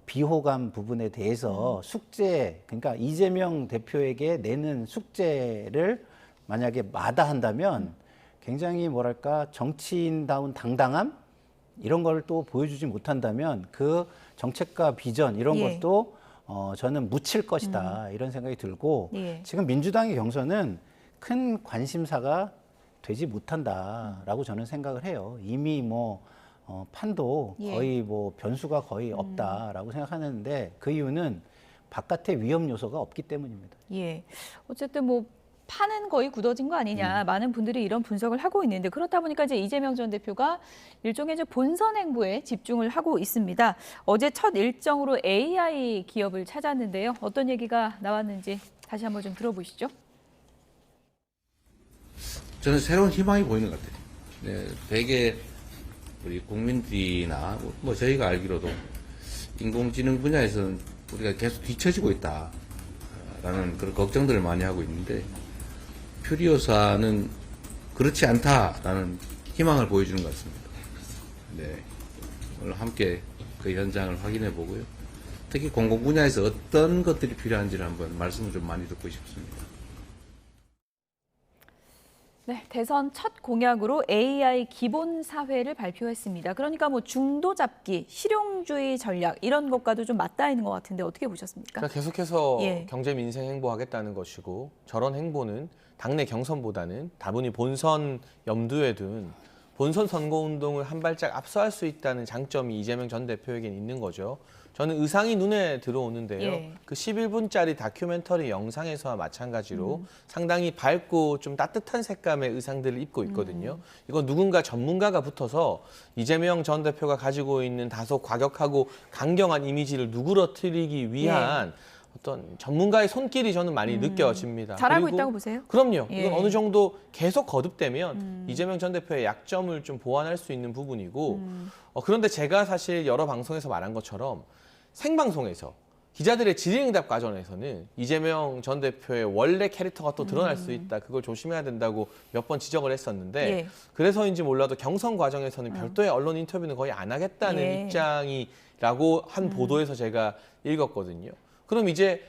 비호감 부분에 대해서 숙제, 그러니까 이재명 대표에게 내는 숙제를 만약에 마다한다면 굉장히 뭐랄까 정치인다운 당당함 이런 걸 또 보여주지 못한다면 그 정책과 비전 이런 것도 저는 묻힐 것이다 이런 생각이 들고 지금 민주당의 경선은 큰 관심사가 되지 못한다라고 저는 생각을 해요. 이미 뭐 판도 거의 뭐 변수가 거의 없다라고 생각하는데 그 이유는 바깥에 위험 요소가 없기 때문입니다. 어쨌든 뭐 판은 거의 굳어진 거 아니냐 많은 분들이 이런 분석을 하고 있는데 그렇다 보니까 이제 이재명 전 대표가 일종의 이제 본선 행보에 집중을 하고 있습니다. 어제 첫 일정으로 AI 기업을 찾았는데요. 어떤 얘기가 나왔는지 다시 한번 좀 들어보시죠. 저는 새로운 희망이 보이는 것 같아요. 네, 되게 우리 국민들이나 뭐 저희가 알기로도 인공지능 분야에서는 우리가 계속 뒤처지고 있다라는 그런 걱정들을 많이 하고 있는데 퓨리오사는 그렇지 않다라는 희망을 보여주는 것 같습니다. 네, 오늘 함께 그 현장을 확인해 보고요. 특히 공공 분야에서 어떤 것들이 필요한지를 한번 말씀을 좀 많이 듣고 싶습니다. 네, 대선 첫 공약으로 AI 기본 사회를 발표했습니다. 그러니까 뭐 중도 잡기, 실용주의 전략 이런 것과도 좀 맞닿아 있는 것 같은데 어떻게 보셨습니까? 그러니까 계속해서 경제 민생 행보하겠다는 것이고 저런 행보는 당내 경선보다는 다분히 본선 염두에 둔 본선 선거운동을 한 발짝 앞서할 수 있다는 장점이 이재명 전 대표에겐 있는 거죠. 저는 의상이 눈에 들어오는데요. 그 11분짜리 다큐멘터리 영상에서와 마찬가지로 상당히 밝고 좀 따뜻한 색감의 의상들을 입고 있거든요. 이건 누군가 전문가가 붙어서 이재명 전 대표가 가지고 있는 다소 과격하고 강경한 이미지를 누그러뜨리기 위한 어떤 전문가의 손길이 저는 많이 느껴집니다. 잘하고 있다고 보세요? 그럼요. 이건 어느 정도 계속 거듭되면 이재명 전 대표의 약점을 좀 보완할 수 있는 부분이고 그런데 제가 사실 여러 방송에서 말한 것처럼 생방송에서 기자들의 질의응답 과정에서는 이재명 전 대표의 원래 캐릭터가 또 드러날 수 있다. 그걸 조심해야 된다고 몇 번 지적을 했었는데 예. 그래서인지 몰라도 경선 과정에서는 별도의 언론 인터뷰는 거의 안 하겠다는 예. 입장이라고 한 보도에서 제가 읽었거든요. 그럼 이제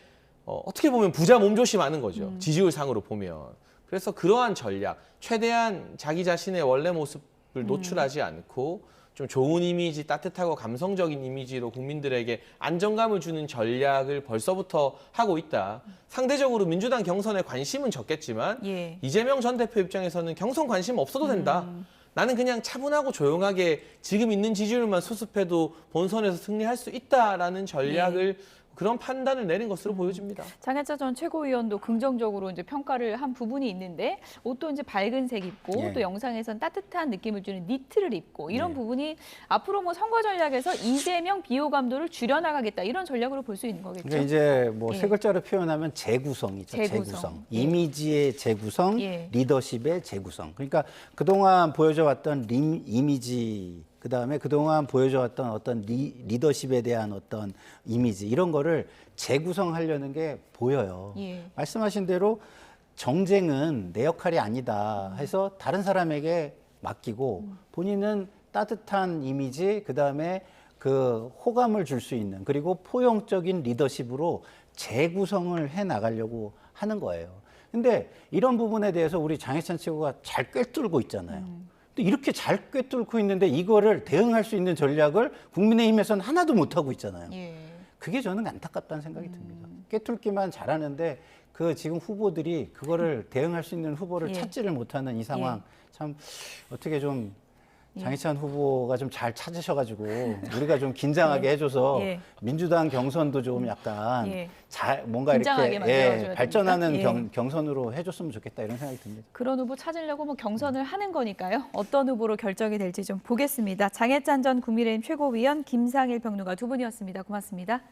어떻게 보면 부자 몸조심하는 거죠. 지지율 상으로 보면. 그래서 그러한 전략, 최대한 자기 자신의 원래 모습을 노출하지 않고 좀 좋은 이미지, 따뜻하고 감성적인 이미지로 국민들에게 안정감을 주는 전략을 벌써부터 하고 있다. 상대적으로 민주당 경선에 관심은 적겠지만 예. 이재명 전 대표 입장에서는 경선 관심 없어도 된다. 나는 그냥 차분하고 조용하게 지금 있는 지지율만 수습해도 본선에서 승리할 수 있다라는 전략을 그런 판단을 내린 것으로 보여집니다. 장혜자 전 최고위원도 긍정적으로 이제 평가를 한 부분이 있는데 옷도 이제 밝은 색 입고 예. 또 영상에선 따뜻한 느낌을 주는 니트를 입고 이런 예. 부분이 앞으로 뭐 선거 전략에서 이재명 비호감도를 줄여나가겠다 이런 전략으로 볼 수 있는 거겠죠. 그러니까 이제 뭐 예. 세 글자로 표현하면 재구성이죠. 재구성. 예. 이미지의 재구성, 예. 리더십의 재구성. 그러니까 그동안 보여줘왔던 이미지, 그다음에 그동안 보여줘왔던 어떤 리더십에 대한 어떤 이미지 이런 거를 재구성하려는 게 보여요. 예. 말씀하신 대로 정쟁은 내 역할이 아니다 해서 다른 사람에게 맡기고 본인은 따뜻한 이미지, 그다음에 그 호감을 줄 수 있는 그리고 포용적인 리더십으로 재구성을 해 나가려고 하는 거예요. 근데 이런 부분에 대해서 우리 장혜찬 최고가 잘 꿰뚫고 있잖아요. 근데 이렇게 잘 꿰뚫고 있는데 이거를 대응할 수 있는 전략을 국민의힘에서는 하나도 못하고 있잖아요. 예. 그게 저는 안타깝다는 생각이 듭니다. 꿰뚫기만 잘하는데 그 지금 후보들이 그거를 대응할 수 있는 후보를 예. 찾지를 못하는 이 상황 참 어떻게 좀 장희찬 후보가 좀 잘 찾으셔가지고 우리가 좀 긴장하게 해줘서 예. 민주당 경선도 좀 약간 예. 잘 뭔가 긴장하게 이렇게 만들어줘야 발전하는 됩니까? 경선으로 해줬으면 좋겠다 이런 생각이 듭니다. 그런 후보 찾으려고 뭐 경선을 하는 거니까요. 어떤 후보로 결정이 될지 좀 보겠습니다. 장혜찬 전 국민의힘 최고위원, 김상일 평론가 두 분이었습니다. 고맙습니다.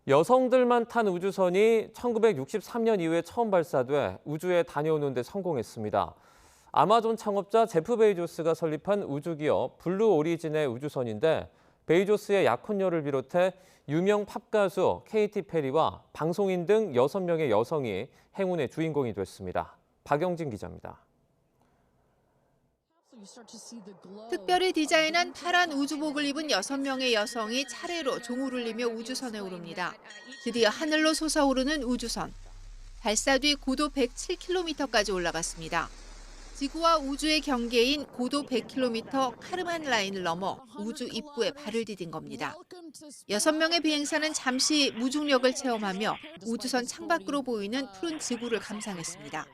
여성들만 탄 우주선이 1963년 이후에 처음 발사돼 우주에 다녀오는 데 성공했습니다. 아마존 창업자 제프 베이조스가 설립한 우주기업 블루 오리진의 우주선인데 베이조스의 약혼녀를 비롯해 유명 팝 가수 케이티 페리와 방송인 등 6명의 여성이 행운의 주인공이 됐습니다. 박영진 기자입니다. 특별히 디자인한 파란 우주복을 입은 6명의 여성이 차례로 종을 울리며 우주선에 오릅니다. 드디어 하늘로 솟아오르는 우주선. 발사 뒤 고도 107km까지 올라갔습니다. 지구와 우주의 경계인 고도 100km 카르만 라인을 넘어 우주 입구에 발을 디딘 겁니다. 6명의 비행사는 잠시 무중력을 체험하며 우주선 창밖으로 보이는 푸른 지구를 감상했습니다.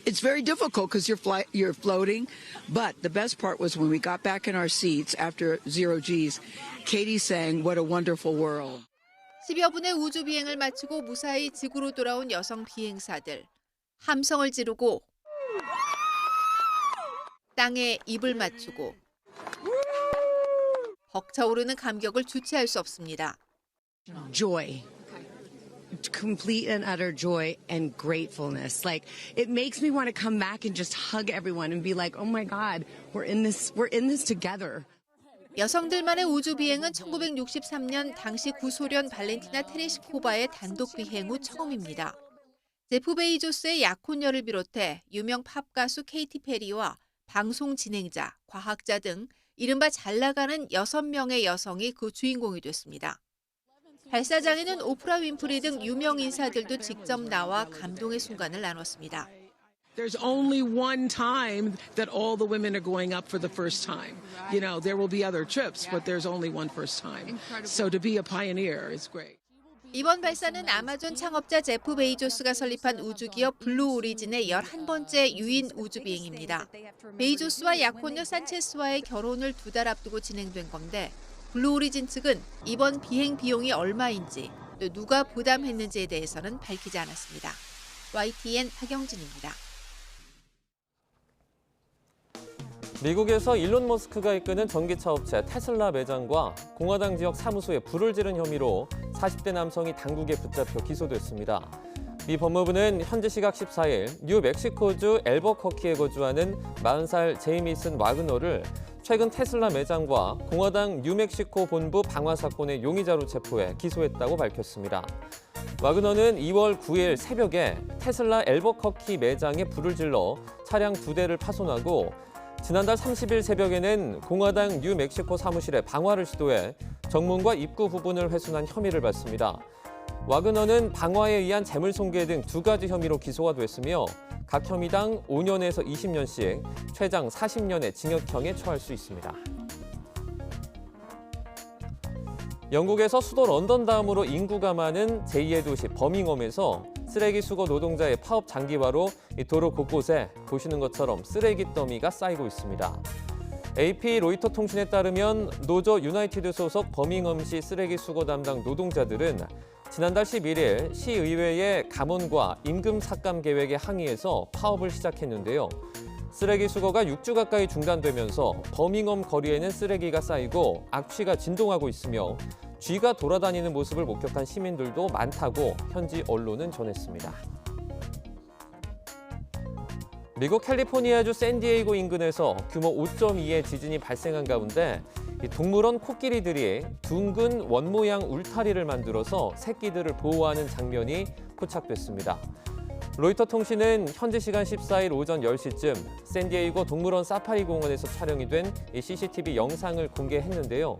It's very difficult because you're floating, but the best part was when we got back in our seats after 0Gs, Katie sang "What a Wonderful World." 10여 분의 우주 비행을 마치고 무사히 지구로 돌아온 여성 비행사들. 함성을 지르고 땅에 입을 맞추고 벅차오르는 감격을 주체할 수 없습니다. Joy. Complete and utter joy and gratefulness. Like, it makes me want to come back and just hug everyone and be like, oh my God, we're in this together. 여성들만의 우주 비행은 1963년 당시 구소련 발렌티나 테레시코바의 단독 비행 후 처음입니다. 제프 베이조스의 약혼녀를 비롯해 유명 팝 가수 케이티 페리와 방송 진행자, 과학자 등 이른바 잘 나가는 6명의 여성이 그 주인공이 됐습니다. 발사장에는 오프라 윈프리 등 유명 인사들도 직접 나와 감동의 순간을 나눴습니다. There's only one time that all the women are going up for the first time. You know, there will be other trips, but there's only one first time. So to be a pioneer is great. 이번 발사는 아마존 창업자 제프 베이조스가 설립한 우주기업 블루 오리진의 11번째 유인 우주 비행입니다. 베이조스와 약혼녀 산체스와의 결혼을 2달 앞두고 진행된 건데 블루 오리진 측은 이번 비행 비용이 얼마인지 또 누가 부담했는지에 대해서는 밝히지 않았습니다. YTN 박영진입니다. 미국에서 일론 머스크가 이끄는 전기차 업체 테슬라 매장과 공화당 지역 사무소에 불을 지른 혐의로 40대 남성이 당국에 붙잡혀 기소됐습니다. 미 법무부는 현지 시각 14일 뉴멕시코주 앨버커키에 거주하는 40살 제이미슨 와그너를 최근 테슬라 매장과 공화당 뉴멕시코 본부 방화 사건의 용의자로 체포해 기소했다고 밝혔습니다. 와그너는 2월 9일 새벽에 테슬라 앨버커키 매장에 불을 질러 차량 2대를 파손하고 지난달 30일 새벽에는 공화당 뉴멕시코 사무실에 방화를 시도해 정문과 입구 부분을 훼손한 혐의를 받습니다. 와그너는 방화에 의한 재물손괴 등 2가지 혐의로 기소가 됐으며 각 혐의당 5년에서 20년씩 최장 40년의 징역형에 처할 수 있습니다. 영국에서 수도 런던 다음으로 인구가 많은 제2의 도시 버밍엄에서 쓰레기 수거 노동자의 파업 장기화로 도로 곳곳에 보시는 것처럼 쓰레기 더미가 쌓이고 있습니다. AP 로이터 통신에 따르면 노조 유나이티드 소속 버밍엄시 쓰레기 수거 담당 노동자들은 지난달 11일 시의회의 감원과 임금 삭감 계획에 항의해서 파업을 시작했는데요. 쓰레기 수거가 6주 가까이 중단되면서 버밍엄 거리에는 쓰레기가 쌓이고 악취가 진동하고 있으며 쥐가 돌아다니는 모습을 목격한 시민들도 많다고 현지 언론은 전했습니다. 미국 캘리포니아주 샌디에이고 인근에서 규모 5.2의 지진이 발생한 가운데 동물원 코끼리들이 둥근 원 모양 울타리를 만들어서 새끼들을 보호하는 장면이 포착됐습니다. 로이터 통신은 현지 시간 14일 오전 10시쯤 샌디에이고 동물원 사파리 공원에서 촬영이 된 CCTV 영상을 공개했는데요.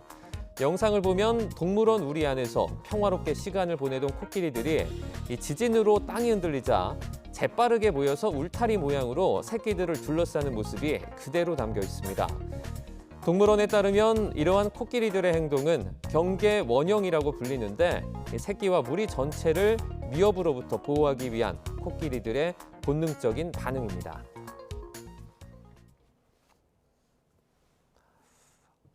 영상을 보면 동물원 우리 안에서 평화롭게 시간을 보내던 코끼리들이 이 지진으로 땅이 흔들리자 재빠르게 모여서 울타리 모양으로 새끼들을 둘러싸는 모습이 그대로 담겨 있습니다. 동물원에 따르면 이러한 코끼리들의 행동은 경계 원형이라고 불리는데 새끼와 무리 전체를 위협으로부터 보호하기 위한 코끼리들의 본능적인 반응입니다.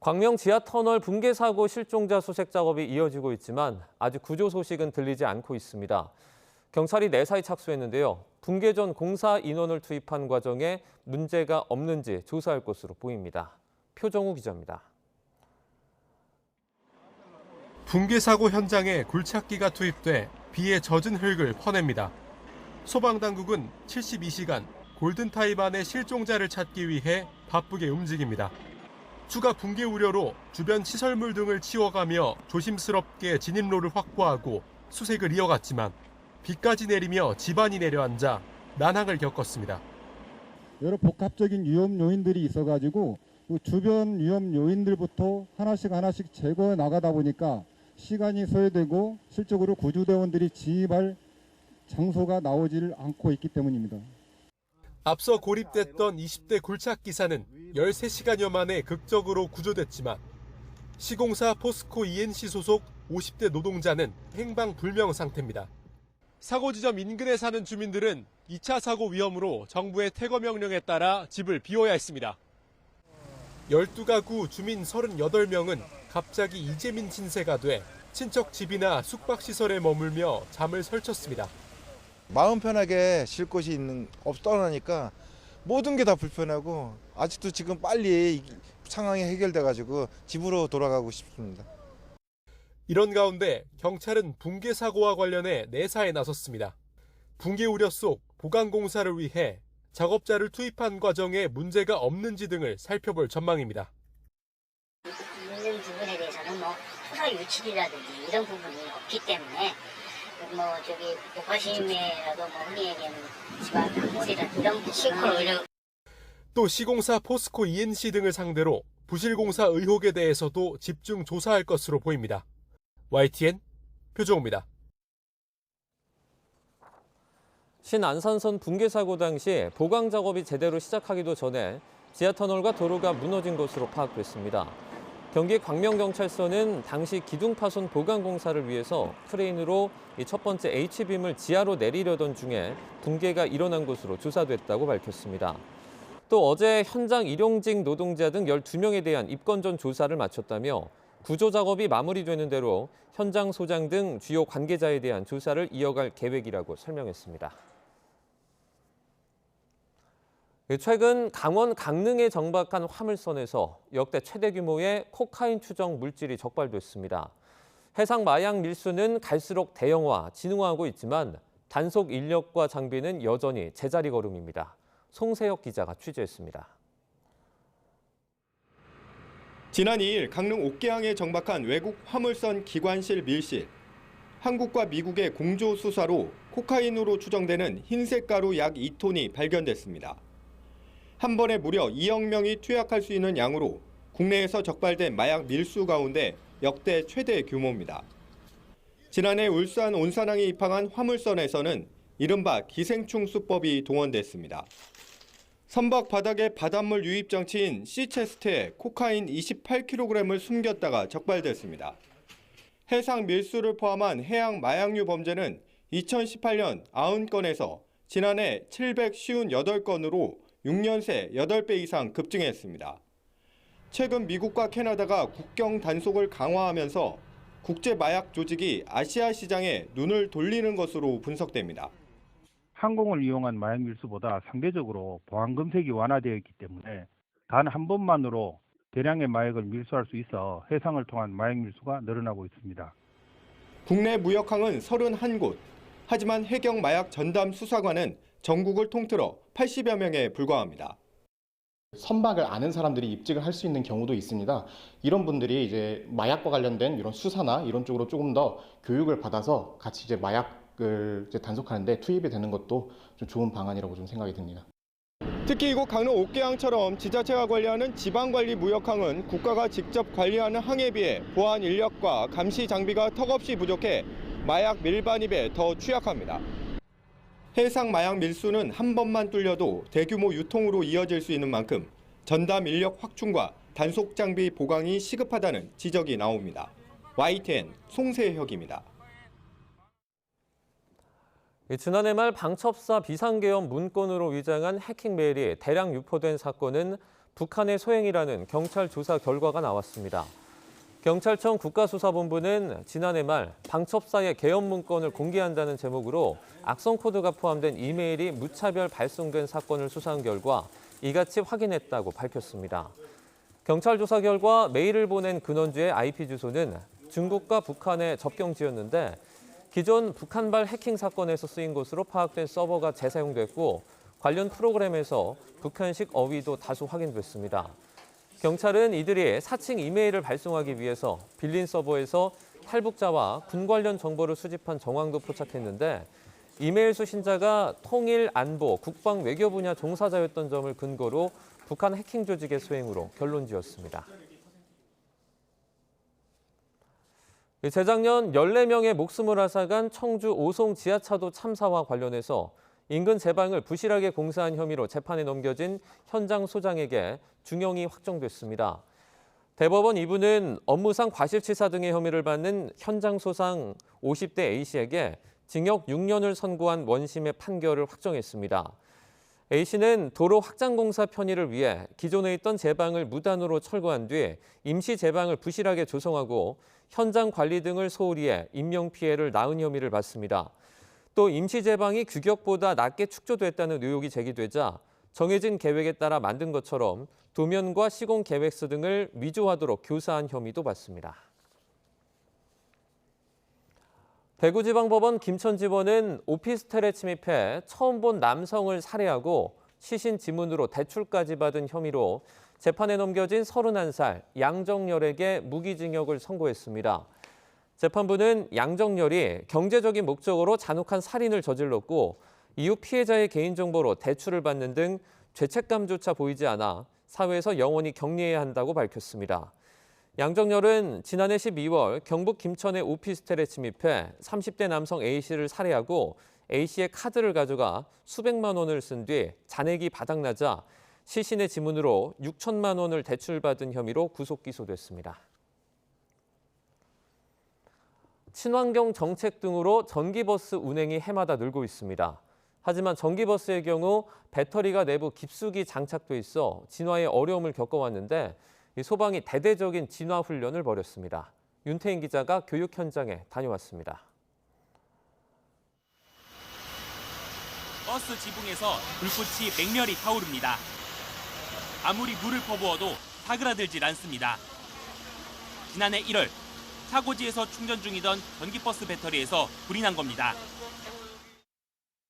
광명 지하터널 붕괴 사고 실종자 수색 작업이 이어지고 있지만 아직 구조 소식은 들리지 않고 있습니다. 경찰이 내사에 착수했는데요. 붕괴 전 공사 인원을 투입한 과정에 문제가 없는지 조사할 것으로 보입니다. 표정우 기자입니다. 붕괴 사고 현장에 굴착기가 투입돼 비에 젖은 흙을 퍼냅니다. 소방당국은 72시간 골든타임 안에 실종자를 찾기 위해 바쁘게 움직입니다. 추가 붕괴 우려로 주변 시설물 등을 치워가며 조심스럽게 진입로를 확보하고 수색을 이어갔지만 비까지 내리며 집안이 내려앉아 난항을 겪었습니다. 여러 복합적인 위험 요인들이 있어가지고 주변 위험 요인들부터 하나씩 제거해 나가다 보니까 시간이 소요되고 실적으로 구조대원들이 진입할 장소가 나오지를 않고 있기 때문입니다. 앞서 고립됐던 20대 굴착 기사는 13시간여 만에 극적으로 구조됐지만 시공사 포스코 ENC 소속 50대 노동자는 행방불명 상태입니다. 사고 지점 인근에 사는 주민들은 2차 사고 위험으로 정부의 퇴거 명령에 따라 집을 비워야 했습니다. 12가구 주민 38명은 갑자기 이재민 신세가 돼 친척 집이나 숙박시설에 머물며 잠을 설쳤습니다. 마음 편하게 쉴 곳이 떠나니까 모든 게 다 불편하고 아직도 지금 빨리 상황이 해결돼가지고 집으로 돌아가고 싶습니다. 이런 가운데 경찰은 붕괴 사고와 관련해 내사에 나섰습니다. 붕괴 우려 속 보강공사를 위해 작업자를 투입한 과정에 문제가 없는지 등을 살펴볼 전망입니다. 있는 부분에 대해서는 수사 유출이라든지 이런 부분이 없기 때문에 복화심에라도 흔히 얘기하는 지방 학물이라든지 이런 부분은 또 시공사 포스코 ENC 등을 상대로 부실공사 의혹에 대해서도 집중 조사할 것으로 보입니다. YTN 표정우입니다. 신안산선 붕괴 사고 당시 보강 작업이 제대로 시작하기도 전에 지하터널과 도로가 무너진 것으로 파악됐습니다. 경기 광명경찰서는 당시 기둥 파손 보강 공사를 위해서 크레인으로 첫 번째 H빔을 지하로 내리려던 중에 붕괴가 일어난 것으로 조사됐다고 밝혔습니다. 또 어제 현장 일용직 노동자 등 12명에 대한 입건 전 조사를 마쳤다며 구조 작업이 마무리되는 대로 현장 소장 등 주요 관계자에 대한 조사를 이어갈 계획이라고 설명했습니다. 최근 강원 강릉에 정박한 화물선에서 역대 최대 규모의 코카인 추정 물질이 적발됐습니다. 해상 마약 밀수는 갈수록 대형화, 진흥화하고 있지만 단속 인력과 장비는 여전히 제자리 걸음입니다. 송세혁 기자가 취재했습니다. 지난 2일 강릉 옥계항에 정박한 외국 화물선 기관실 밀실. 한국과 미국의 공조 수사로 코카인으로 추정되는 흰색 가루 약 2톤이 발견됐습니다. 한 번에 무려 2억 명이 투약할 수 있는 양으로 국내에서 적발된 마약 밀수 가운데 역대 최대 규모입니다. 지난해 울산 온산항에 입항한 화물선에서는 이른바 기생충 수법이 동원됐습니다. 선박 바닥에 바닷물 유입 장치인 시체스트에 코카인 28kg을 숨겼다가 적발됐습니다. 해상 밀수를 포함한 해양 마약류 범죄는 2018년 90건에서 지난해 758건으로 6년 새 8배 이상 급증했습니다. 최근 미국과 캐나다가 국경 단속을 강화하면서 국제 마약 조직이 아시아 시장에 눈을 돌리는 것으로 분석됩니다. 항공을 이용한 마약 밀수보다 상대적으로 보안 검색이 완화되어 있기 때문에 단 한 번만으로 대량의 마약을 밀수할 수 있어 해상을 통한 마약 밀수가 늘어나고 있습니다. 국내 무역항은 31곳, 하지만 해경 마약 전담 수사관은 전국을 통틀어 80여 명에 불과합니다. 선박을 아는 사람들이 입직을 할 수 있는 경우도 있습니다. 이런 분들이 이제 마약과 관련된 이런 수사나 이런 쪽으로 조금 더 교육을 받아서 같이 이제 마약을 이제 단속하는데 투입이 되는 것도 좀 좋은 방안이라고 좀 생각이 듭니다. 특히 이곳 강릉 옥계항처럼 지자체가 관리하는 지방관리 무역항은 국가가 직접 관리하는 항에 비해 보안 인력과 감시 장비가 턱없이 부족해 마약 밀반입에 더 취약합니다. 해상 마약 밀수는 한 번만 뚫려도 대규모 유통으로 이어질 수 있는 만큼 전담 인력 확충과 단속 장비 보강이 시급하다는 지적이 나옵니다. YTN 송세혁입니다. 지난해 말 방첩사 비상계엄 문건으로 위장한 해킹 메일이 대량 유포된 사건은 북한의 소행이라는 경찰 조사 결과가 나왔습니다. 경찰청 국가수사본부는 지난해 말 방첩사의 계엄 문건을 공개한다는 제목으로 악성 코드가 포함된 이메일이 무차별 발송된 사건을 수사한 결과 이같이 확인했다고 밝혔습니다. 경찰 조사 결과 메일을 보낸 근원지의 IP 주소는 중국과 북한의 접경지였는데 기존 북한발 해킹 사건에서 쓰인 것으로 파악된 서버가 재사용됐고 관련 프로그램에서 북한식 어휘도 다수 확인됐습니다. 경찰은 이들이 사칭 이메일을 발송하기 위해서 빌린 서버에서 탈북자와 군 관련 정보를 수집한 정황도 포착했는데 이메일 수신자가 통일, 안보, 국방, 외교 분야 종사자였던 점을 근거로 북한 해킹 조직의 소행으로 결론지었습니다. 재작년 14명의 목숨을 앗아간 청주 오송 지하차도 참사와 관련해서 인근 제방을 부실하게 공사한 혐의로 재판에 넘겨진 현장 소장에게 중형이 확정됐습니다. 대법원 2부는 업무상 과실치사 등의 혐의를 받는 현장 소장 50대 A씨에게 징역 6년을 선고한 원심의 판결을 확정했습니다. A씨는 도로 확장공사 편의를 위해 기존에 있던 제방을 무단으로 철거한 뒤 임시 제방을 부실하게 조성하고 현장 관리 등을 소홀히 해 인명피해를 낳은 혐의를 받습니다. 또 임시 제방이 규격보다 낮게 축조됐다는 의혹이 제기되자 정해진 계획에 따라 만든 것처럼 도면과 시공 계획서 등을 위조하도록 교사한 혐의도 받습니다. 대구지방법원 김천지법은 오피스텔에 침입해 처음 본 남성을 살해하고 시신 지문으로 대출까지 받은 혐의로 재판에 넘겨진 31살 양정열에게 무기징역을 선고했습니다. 재판부는 양정열이 경제적인 목적으로 잔혹한 살인을 저질렀고 이후 피해자의 개인정보로 대출을 받는 등 죄책감조차 보이지 않아 사회에서 영원히 격리해야 한다고 밝혔습니다. 양정열은 지난해 12월 경북 김천의 오피스텔에 침입해 30대 남성 A씨를 살해하고 A씨의 카드를 가져가 수백만 원을 쓴 뒤 잔액이 바닥나자 시신의 지문으로 6천만 원을 대출받은 혐의로 구속 기소됐습니다. 친환경 정책 등으로 전기버스 운행이 해마다 늘고 있습니다. 하지만 전기버스의 경우 배터리가 내부 깊숙이 장착돼 있어 진화에 어려움을 겪어왔는데 소방이 대대적인 진화 훈련을 벌였습니다. 윤태인 기자가 교육 현장에 다녀왔습니다. 버스 지붕에서 불꽃이 맹렬히 타오릅니다. 아무리 물을 퍼부어도 사그라들질 않습니다. 지난해 1월 차고지에서 충전 중이던 전기버스 배터리에서 불이 난 겁니다.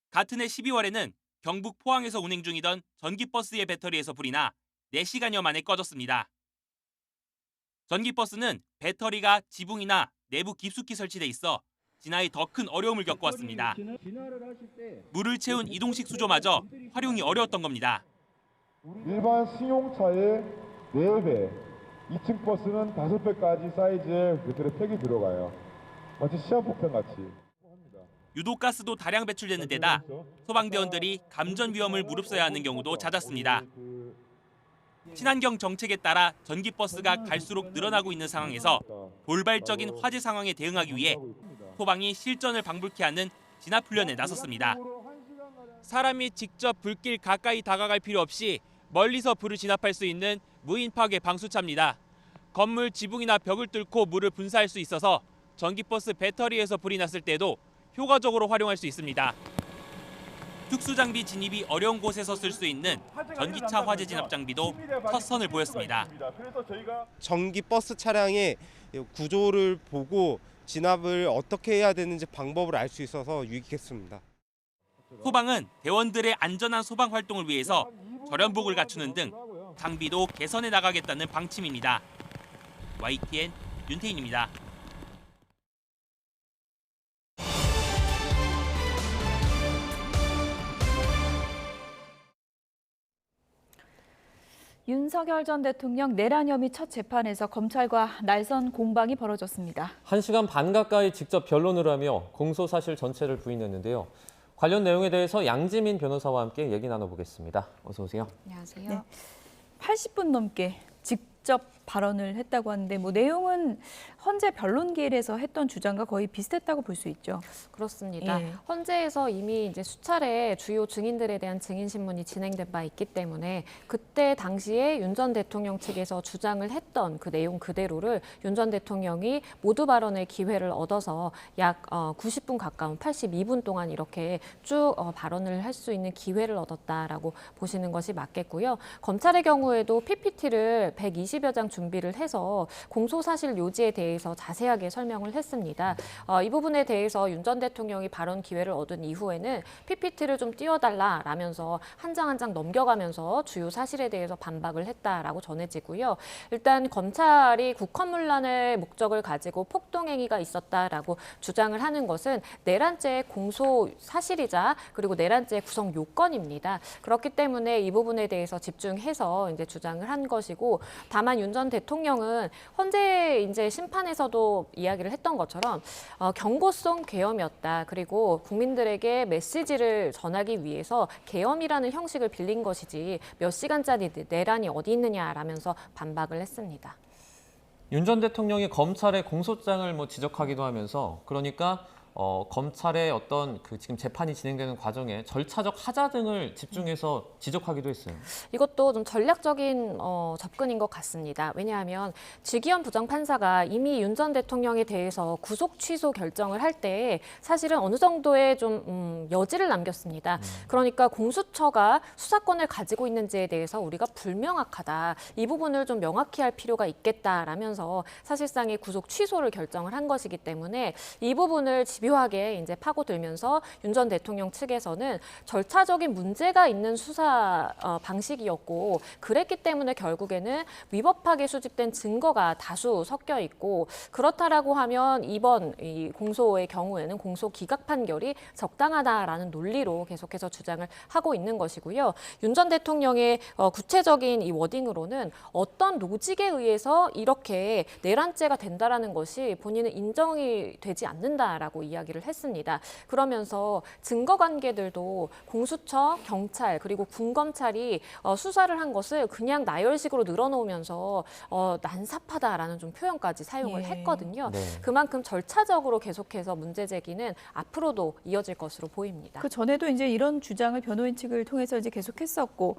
같은 해 12월에는 경북 포항에서 운행 중이던 전기버스의 배터리에서 불이 나 4시간여 만에 꺼졌습니다. 전기버스는 배터리가 지붕이나 내부 깊숙이 설치돼 있어 진화에 더 큰 어려움을 겪어왔습니다. 물을 채운 이동식 수조마저 활용이 어려웠던 겁니다. 일반 승용차의 4배, 2층 버스는 5배까지 사이즈의 배터리 팩이 들어가요. 마치 시한폭탄같이. 유독가스도 다량 배출되는 데다 소방대원들이 감전 위험을 무릅써야 하는 경우도 잦았습니다. 친환경 정책에 따라 전기버스가 갈수록 늘어나고 있는 상황에서 돌발적인 화재 상황에 대응하기 위해 소방이 실전을 방불케 하는 진압훈련에 나섰습니다. 사람이 직접 불길 가까이 다가갈 필요 없이 멀리서 불을 진압할 수 있는 무인 파괴 방수차입니다. 건물 지붕이나 벽을 뚫고 물을 분사할 수 있어서 전기버스 배터리에서 불이 났을 때도 효과적으로 활용할 수 있습니다. 특수장비 진입이 어려운 곳에서 쓸 수 있는 전기차 화재 진압 장비도 첫 선을 보였습니다. 전기 버스 차량의 구조를 보고 진압을 어떻게 해야 되는지 방법을 알 수 있어서 유익했습니다. 소방은 대원들의 안전한 소방 활동을 위해서 절연복을 갖추는 등 장비도 개선해 나가겠다는 방침입니다. YTN 윤태인입니다. 윤석열 전 대통령 내란 혐의 첫 재판에서 검찰과 날선 공방이 벌어졌습니다. 1시간 반 가까이 직접 변론을 하며 공소 사실 전체를 부인했는데요. 관련 내용에 대해서 양지민 변호사와 함께 얘기 나눠보겠습니다. 어서 오세요. 안녕하세요. 네, 80분 넘게 직접 발언을 했다고 하는데 내용은 헌재 변론기일에서 했던 주장과 거의 비슷했다고 볼 수 있죠. 그렇습니다. 예. 헌재에서 이미 이제 수차례 주요 증인들에 대한 증인 신문이 진행된 바 있기 때문에 그때 당시에 윤 전 대통령 측에서 주장을 했던 그 내용 그대로를 윤 전 대통령이 모두 발언의 기회를 얻어서 약 90분 가까운 82분 동안 이렇게 쭉 발언을 할 수 있는 기회를 얻었다라고 보시는 것이 맞겠고요. 검찰의 경우에도 PPT를 120여 장 준비를 해서 공소사실 요지에 대해서 자세하게 설명을 했습니다. 이 부분에 대해서 윤 전 대통령이 발언 기회를 얻은 이후에는 PPT를 좀 띄워달라라면서 한 장 한 장 넘겨가면서 주요 사실에 대해서 반박을 했다라고 전해지고요. 일단 검찰이 국헌문란의 목적을 가지고 폭동행위가 있었다라고 주장을 하는 것은 내란죄의 공소 사실이자 그리고 내란죄의 구성 요건입니다. 그렇기 때문에 이 부분에 대해서 집중해서 이제 주장을 한 것이고, 다만 윤 전 대통령은 헌재 이제 심판에서도 이야기를 했던 것처럼 경고성 계엄이었다. 그리고 국민들에게 메시지를 전하기 위해서 계엄이라는 형식을 빌린 것이지 몇 시간짜리 내란이 어디 있느냐라면서 반박을 했습니다. 윤 전 대통령이 검찰의 공소장을 지적하기도 하면서 그러니까 검찰의 어떤 지금 재판이 진행되는 과정에 절차적 하자 등을 집중해서 지적하기도 했어요. 이것도 좀 전략적인 접근인 것 같습니다. 왜냐하면 지기현 부장판사가 이미 윤 전 대통령에 대해서 구속 취소 결정을 할 때 사실은 어느 정도의 좀 여지를 남겼습니다. 그러니까 공수처가 수사권을 가지고 있는지에 대해서 우리가 불명확하다. 이 부분을 좀 명확히 할 필요가 있겠다라면서 사실상의 구속 취소를 결정을 한 것이기 때문에 이 부분을 집요하게 이제 파고들면서 윤 전 대통령 측에서는 절차적인 문제가 있는 수사 방식이었고, 그랬기 때문에 결국에는 위법하게 수집된 증거가 다수 섞여 있고, 그렇다라고 하면 이번 이 공소의 경우에는 공소 기각 판결이 적당하다라는 논리로 계속해서 주장을 하고 있는 것이고요. 윤 전 대통령의 구체적인 이 워딩으로는 어떤 로직에 의해서 이렇게 내란죄가 된다라는 것이 본인은 인정이 되지 않는다라고 이야기를 했습니다. 그러면서 증거 관계들도 공수처, 경찰 그리고 군검찰이 수사를 한 것을 그냥 나열식으로 늘어놓으면서 난삽하다라는 좀 표현까지 사용을 했거든요. 네. 그만큼 절차적으로 계속해서 문제 제기는 앞으로도 이어질 것으로 보입니다. 그 전에도 이제 이런 주장을 변호인 측을 통해서 이제 계속했었고,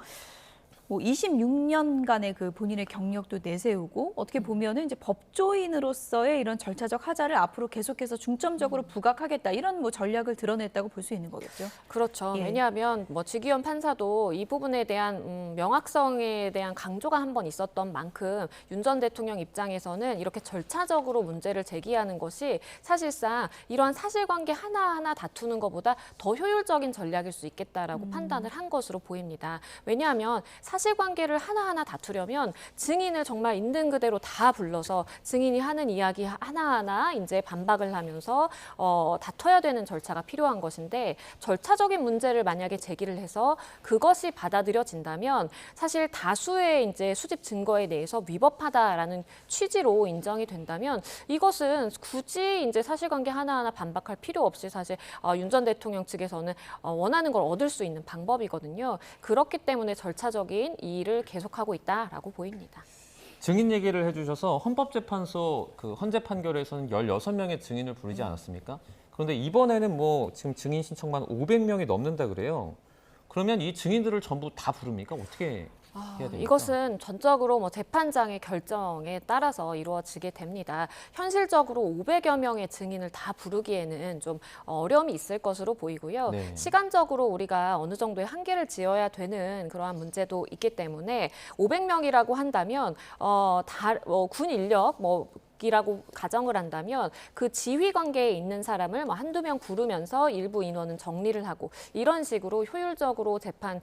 뭐 26년간의 그 본인의 경력도 내세우고 어떻게 보면은 이제 법조인으로서의 이런 절차적 하자를 앞으로 계속해서 중점적으로 부각하겠다 이런 뭐 전략을 드러냈다고 볼 수 있는 거겠죠. 그렇죠. 예. 왜냐하면 뭐 지기현 판사도 이 부분에 대한 명확성에 대한 강조가 한 번 있었던 만큼 윤 전 대통령 입장에서는 이렇게 절차적으로 문제를 제기하는 것이 사실상 이러한 사실관계 하나하나 다투는 것보다 더 효율적인 전략일 수 있겠다라고 판단을 한 것으로 보입니다. 왜냐하면 사실관계를 하나하나 다투려면 증인을 정말 있는 그대로 다 불러서 증인이 하는 이야기 하나하나 이제 반박을 하면서 다퉈야 되는 절차가 필요한 것인데 절차적인 문제를 만약에 제기를 해서 그것이 받아들여진다면 사실 다수의 이제 수집 증거에 대해서 위법하다라는 취지로 인정이 된다면 이것은 굳이 이제 사실관계 하나하나 반박할 필요 없이 사실 윤 전 대통령 측에서는 원하는 걸 얻을 수 있는 방법이거든요. 그렇기 때문에 절차적인 이 일을 계속하고 있다라고 보입니다. 증인 얘기를 해주셔서 헌법재판소 그 헌재 판결에서는 16명의 증인을 부르지 않았습니까? 그런데 이번에는 뭐 지금 증인 신청만 500명이 넘는다 그래요. 그러면 이 증인들을 전부 다 부릅니까? 어떻게 해야 됩니까? 이것은 전적으로 뭐 재판장의 결정에 따라서 이루어지게 됩니다. 현실적으로 500여 명의 증인을 다 부르기에는 좀 어려움이 있을 것으로 보이고요. 네. 시간적으로 우리가 어느 정도의 한계를 지어야 되는 그러한 문제도 있기 때문에 500명이라고 한다면 군 인력 이라고 가정을 한다면 그 지휘 관계에 있는 사람을 한두 명 부르면서 일부 인원은 정리를 하고 이런 식으로 효율적으로 재판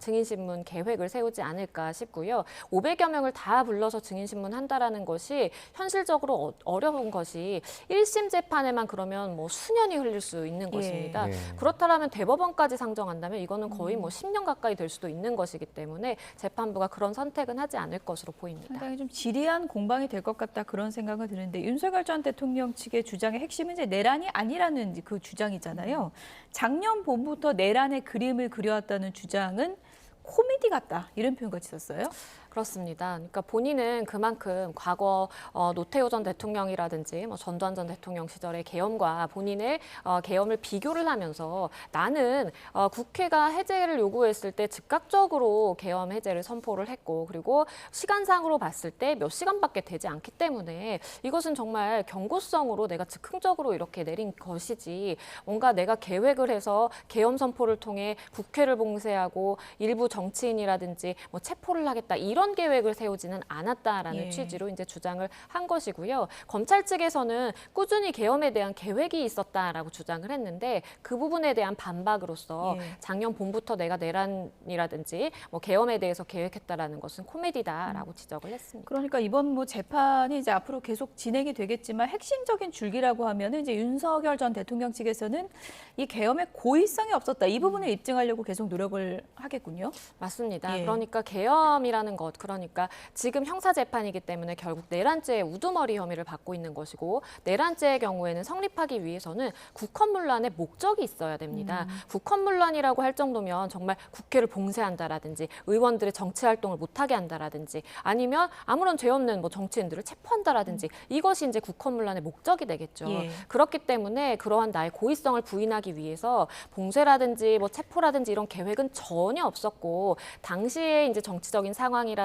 증인신문 계획을 세우지 않을까 싶고요. 500여 명을 다 불러서 증인신문 한다라는 것이 현실적으로 어려운 것이 1심 재판에만 그러면 뭐 수년이 흘릴 수 있는 것입니다. 그렇다면 대법원까지 상정한다면 이거는 거의 뭐 10년 가까이 될 수도 있는 것이기 때문에 재판부가 그런 선택은 하지 않을 것으로 보입니다. 상당히 좀 지리한 공방이 될 것 같다 그런 생각은 드는데 윤석열 전 대통령 측의 주장의 핵심은 이제 내란이 아니라는 그 주장이잖아요. 작년 봄부터 내란의 그림을 그려왔다는 주장은 코미디 같다 이런 표현까지 썼어요. 그렇습니다. 그러니까 본인은 그만큼 과거 노태우 전 대통령이라든지 전두환 전 대통령 시절의 계엄과 본인의 계엄을 비교를 하면서 나는 국회가 해제를 요구했을 때 즉각적으로 계엄 해제를 선포를 했고 그리고 시간상으로 봤을 때 몇 시간밖에 되지 않기 때문에 이것은 정말 경고성으로 내가 즉흥적으로 이렇게 내린 것이지 뭔가 내가 계획을 해서 계엄 선포를 통해 국회를 봉쇄하고 일부 정치인이라든지 뭐 체포를 하겠다 이런 계획을 세우지는 않았다라는 취지로 이제 주장을 한 것이고요. 검찰 측에서는 꾸준히 계엄에 대한 계획이 있었다라고 주장을 했는데 그 부분에 대한 반박으로서 작년 봄부터 내가 내란이라든지 뭐 계엄에 대해서 계획했다라는 것은 코미디다라고 지적을 했습니다. 그러니까 이번 뭐 재판이 이제 앞으로 계속 진행이 되겠지만 핵심적인 줄기라고 하면은 이제 윤석열 전 대통령 측에서는 이 계엄의 고의성이 없었다 이 부분을 입증하려고 계속 노력을 하겠군요. 맞습니다. 그러니까 계엄이라는 것, 그러니까 지금 형사재판이기 때문에 결국 내란죄의 우두머리 혐의를 받고 있는 것이고 내란죄의 경우에는 성립하기 위해서는 국헌문란의 목적이 있어야 됩니다. 국헌문란이라고 할 정도면 정말 국회를 봉쇄한다라든지 의원들의 정치활동을 못하게 한다라든지 아니면 아무런 죄 없는 뭐 정치인들을 체포한다라든지 이것이 이제 국헌문란의 목적이 되겠죠. 그렇기 때문에 그러한 나의 고의성을 부인하기 위해서 봉쇄라든지 뭐 체포라든지 이런 계획은 전혀 없었고 당시에 이제 정치적인 상황이라든지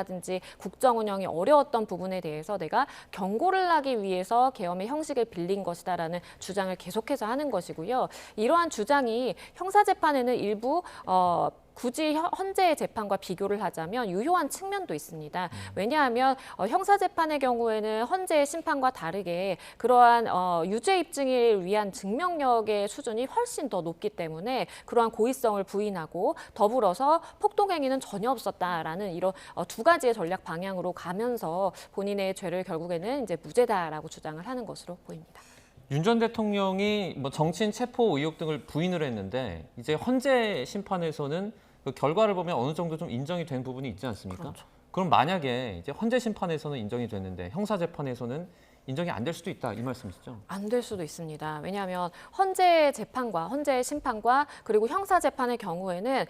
국정 운영이 어려웠던 부분에 대해서 내가 경고를 하기 위해서 계엄의 형식을 빌린 것이다라는 주장을 계속해서 하는 것이고요. 이러한 주장이 형사재판에는 일부 굳이 헌재의 재판과 비교를 하자면 유효한 측면도 있습니다. 왜냐하면 형사재판의 경우에는 헌재의 심판과 다르게 그러한 유죄 입증을 위한 증명력의 수준이 훨씬 더 높기 때문에 그러한 고의성을 부인하고 더불어서 폭동행위는 전혀 없었다라는 이런 두 가지의 전략 방향으로 가면서 본인의 죄를 결국에는 이제 무죄다라고 주장을 하는 것으로 보입니다. 윤 전 대통령이 뭐 정치인 체포 의혹 등을 부인을 했는데 이제 헌재 심판에서는 그 결과를 보면 어느 정도 좀 인정이 된 부분이 있지 않습니까? 그럼 만약에 이제 헌재 심판에서는 인정이 됐는데 형사 재판에서는 인정이 안 될 수도 있다 이 말씀이시죠? 안 될 수도 있습니다. 왜냐하면 헌재 재판과 헌재 심판과 그리고 형사 재판의 경우에는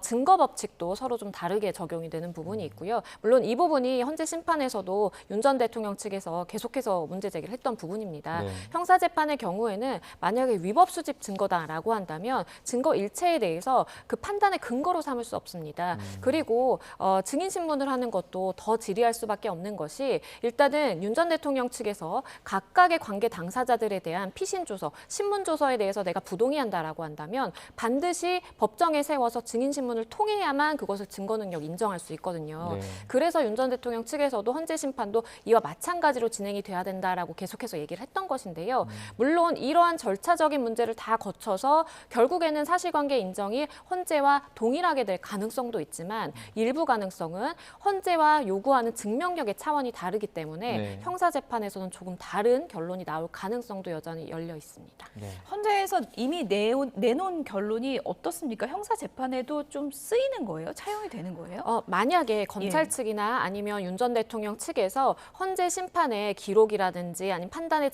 증거 법칙도 서로 좀 다르게 적용이 되는 부분이 있고요. 물론 이 부분이 헌재 심판에서도 윤 전 대통령 측에서 계속해서 문제 제기를 했던 부분입니다. 네. 형사 재판의 경우에는 만약에 위법 수집 증거다라고 한다면 증거 일체에 대해서 그 판단의 근거로 삼을 수 없습니다. 그리고 증인 신문을 하는 것도 더 지리할 수밖에 없는 것이 일단은 윤 전 대통령 측에서 각각의 관계 당사자들에 대한 피신 조서, 신문 조서에 대해서 내가 부동의한다라고 한다면 반드시 법정에 세워서 증인 신문을 통해야만 그것을 증거 능력 인정할 수 있거든요. 네. 그래서 윤 전 대통령 측에서도 헌재 심판도 이와 마찬가지로 진행이 돼야 된다라고 계속해서 얘기를 했던 것인데요. 물론 이러한 절차적인 문제를 다 거쳐서 결국에는 사실관계 인정이 헌재와 동일하게 될 가능성도 있지만 일부 가능성은 헌재와 요구하는 증명력의 차원이 다르기 때문에 네. 형사재판에서는 조금 다른 결론이 나올 가능성도 여전히 열려 있습니다. 네. 헌재에서 이미 내놓은 결론이 어떻습니까? 형사 재판에도 좀 쓰이는 거예요? 차용이 되는 거예요? 만약에 검찰 예. 측이나 아니면 윤 전 대통령 측에서 헌재 심판의 기록이라든지 아니면 판단의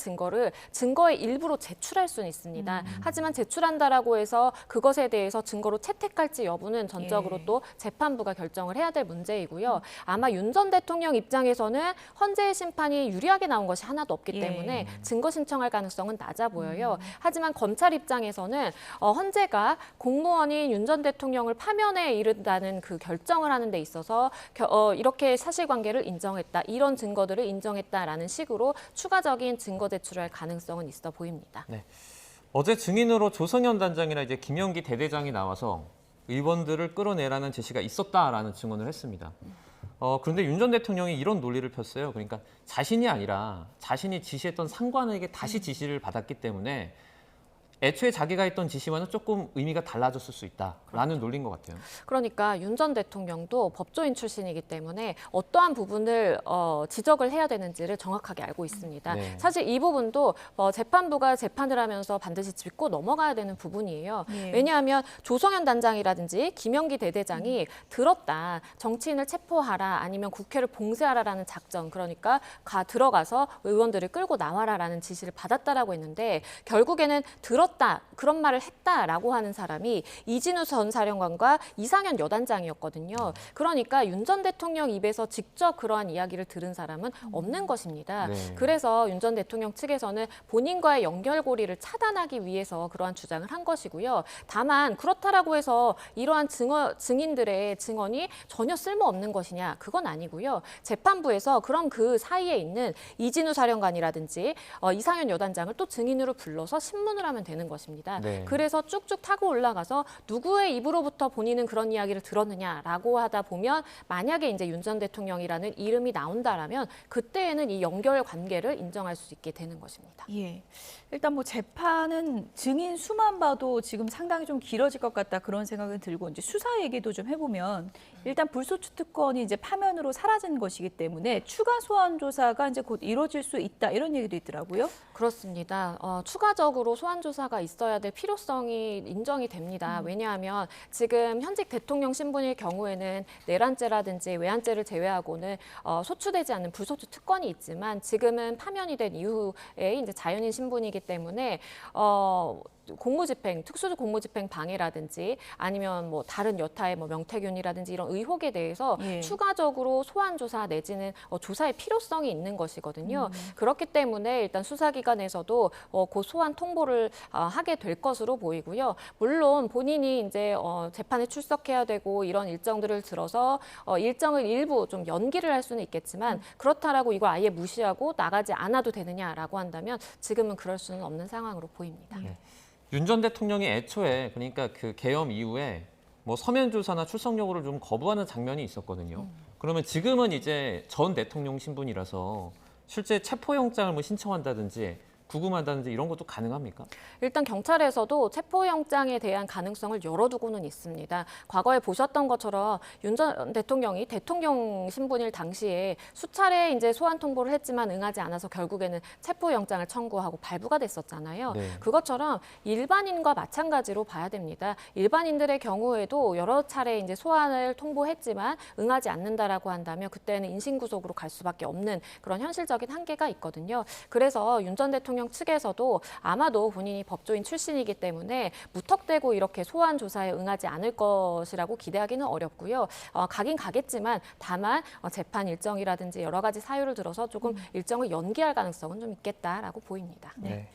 증거의 일부로 제출할 수는 있습니다. 하지만 제출한다라고 해서 그것에 대해서 증거로 채택할지 여부는 전적으로 예. 또 재판부가 결정을 해야 될 문제이고요. 아마 윤 전 대통령 입장에서는 헌재의 심판이 유리하게 나온 것이 하나도 없기 예. 때문에 증거 신청할 가능성은 낮아 보여요. 하지만 검찰 입장에서는 헌재가 공무원인 윤 전 대통령을 파면에 이른다는 그 결정을 하는 데 있어서 이렇게 사실관계를 인정했다, 이런 증거들을 인정했다라는 식으로 추가적인 증거 제출할 가능성은 있어 보입니다. 네. 어제 증인으로 조성현 단장이나 이제 김영기 대대장이 나와서 의원들을 끌어내라는 제시가 있었다라는 증언을 했습니다. 그런데 윤 전 대통령이 이런 논리를 폈어요. 그러니까 자신이 아니라 자신이 지시했던 상관에게 다시 지시를 받았기 때문에 애초에 자기가 했던 지시와는 조금 의미가 달라졌을 수 있다라는 논리인 것 같아요. 그러니까 윤 전 대통령도 법조인 출신이기 때문에 어떠한 부분을 지적을 해야 되는지를 정확하게 알고 있습니다. 네. 사실 이 부분도 재판부가 재판을 하면서 반드시 짚고 넘어가야 되는 부분이에요. 예. 왜냐하면 조성현 단장이라든지 김영기 대대장이 들었다, 정치인을 체포하라 아니면 국회를 봉쇄하라라는 작전, 그러니까 들어가서 의원들을 끌고 나와라라는 지시를 받았다라고 했는데 결국에는 들었다, 그런 말을 했다라고 하는 사람이 이진우 전 사령관과 이상현 여단장이었거든요. 그러니까 윤 전 대통령 입에서 직접 그러한 이야기를 들은 사람은 없는 것입니다. 네. 그래서 윤 전 대통령 측에서는 본인과의 연결고리를 차단하기 위해서 그러한 주장을 한 것이고요. 다만 그렇다라고 해서 이러한 증인들의 증언이 전혀 쓸모없는 것이냐, 그건 아니고요. 재판부에서 그럼 그 사이에 있는 이진우 사령관이라든지 이상현 여단장을 또 증인으로 불러서 신문을 하면 되는 것입니다. 네. 그래서 쭉쭉 타고 올라가서 누구의 입으로부터 본인은 그런 이야기를 들었느냐라고 하다 보면 만약에 이제 윤 전 대통령이라는 이름이 나온다라면 그때에는 이 연결 관계를 인정할 수 있게 되는 것입니다. 예. 일단 뭐 재판은 증인 수만 봐도 지금 상당히 좀 길어질 것 같다, 그런 생각은 들고, 이제 수사 얘기도 좀 해보면 일단 불소추 특권이 이제 파면으로 사라진 것이기 때문에 추가 소환 조사가 이제 곧 이루어질 수 있다, 이런 얘기도 있더라고요. 그렇습니다. 추가적으로 소환 조사가 있어야 될 필요성이 인정이 됩니다. 왜냐하면 지금 현직 대통령 신분일 경우에는 내란죄라든지 외환죄를 제외하고는 소추되지 않는 불소추 특권이 있지만 지금은 파면이 된 이후에 이제 자연인 신분이기 때문에 공무집행, 특수 공무집행 방해라든지 아니면 뭐 다른 여타의 뭐 명태균이라든지 이런 의혹에 대해서 예. 추가적으로 소환 조사 내지는 조사의 필요성이 있는 것이거든요. 그렇기 때문에 일단 수사기관에서도 그 소환 통보를 하게 될 것으로 보이고요. 물론 본인이 이제 재판에 출석해야 되고 이런 일정들을 들어서 일정을 일부 좀 연기를 할 수는 있겠지만 그렇다라고 이걸 아예 무시하고 나가지 않아도 되느냐라고 한다면 지금은 그럴 수는 없는 상황으로 보입니다. 윤 전 대통령이 애초에 그러니까 그 계엄 이후에 뭐 서면 조사나 출석 요구를 좀 거부하는 장면이 있었거든요. 그러면 지금은 이제 전 대통령 신분이라서 실제 체포영장을 뭐 신청한다든지 구금한다든지 이런 것도 가능합니까? 일단 경찰에서도 체포영장에 대한 가능성을 열어두고는 있습니다. 과거에 보셨던 것처럼 윤 전 대통령이 대통령 신분일 당시에 수차례 이제 소환 통보를 했지만 응하지 않아서 결국에는 체포영장을 청구하고 발부가 됐었잖아요. 네. 그것처럼 일반인과 마찬가지로 봐야 됩니다. 일반인들의 경우에도 여러 차례 이제 소환을 통보했지만 응하지 않는다라고 한다면 그때는 인신구속으로 갈 수밖에 없는 그런 현실적인 한계가 있거든요. 그래서 윤 전 대통령 측에서도 아마도 본인이 법조인 출신이기 때문에 무턱대고 이렇게 소환 조사에 응하지 않을 것이라고 기대하기는 어렵고요. 가긴 가겠지만 다만 재판 일정이라든지 여러 가지 사유를 들어서 조금 일정을 연기할 가능성은 좀 있겠다라고 보입니다. 네.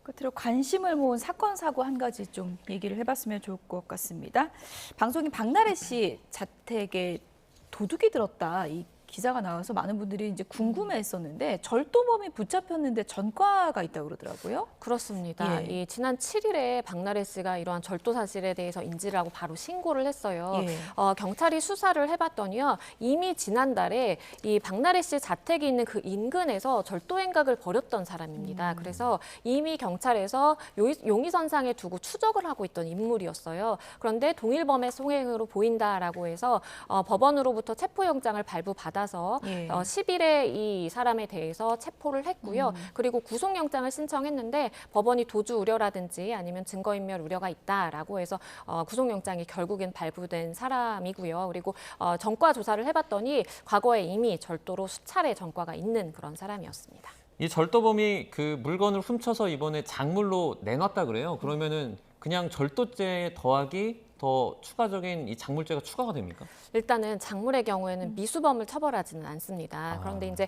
끝으로 관심을 모은 사건 사고 한 가지 좀 얘기를 해봤으면 좋을 것 같습니다. 방송인 박나래 씨 자택에 도둑이 들었다. 이 기사가 나와서 많은 분들이 이제 궁금해했었는데 절도범이 붙잡혔는데 전과가 있다고 그러더라고요. 그렇습니다. 예. 이 지난 7일에 박나래 씨가 이러한 절도 사실에 대해서 인지를 하고 바로 신고를 했어요. 예. 경찰이 수사를 해봤더니요. 이미 지난달에 이 박나래 씨 자택이 있는 그 인근에서 절도 행각을 벌였던 사람입니다. 그래서 이미 경찰에서 용의선상에 두고 추적을 하고 있던 인물이었어요. 그런데 동일범의 송행으로 보인다라고 해서 법원으로부터 체포영장을 발부받아서 10일에 이 사람에 대해서 체포를 했고요. 그리고 구속영장을 신청했는데 법원이 도주 우려라든지 아니면 증거인멸 우려가 있다라고 해서 구속영장이 결국엔 발부된 사람이고요. 그리고 전과 조사를 해봤더니 과거에 이미 절도로 수차례 전과가 있는 그런 사람이었습니다. 이 절도범이 그 물건을 훔쳐서 이번에 작물로 내놨다 그래요. 그러면은 그냥 절도죄 더하기 더 추가적인 이 작물죄가 추가가 됩니까? 일단은 작물의 경우에는 미수범을 처벌하지는 않습니다. 그런데 이제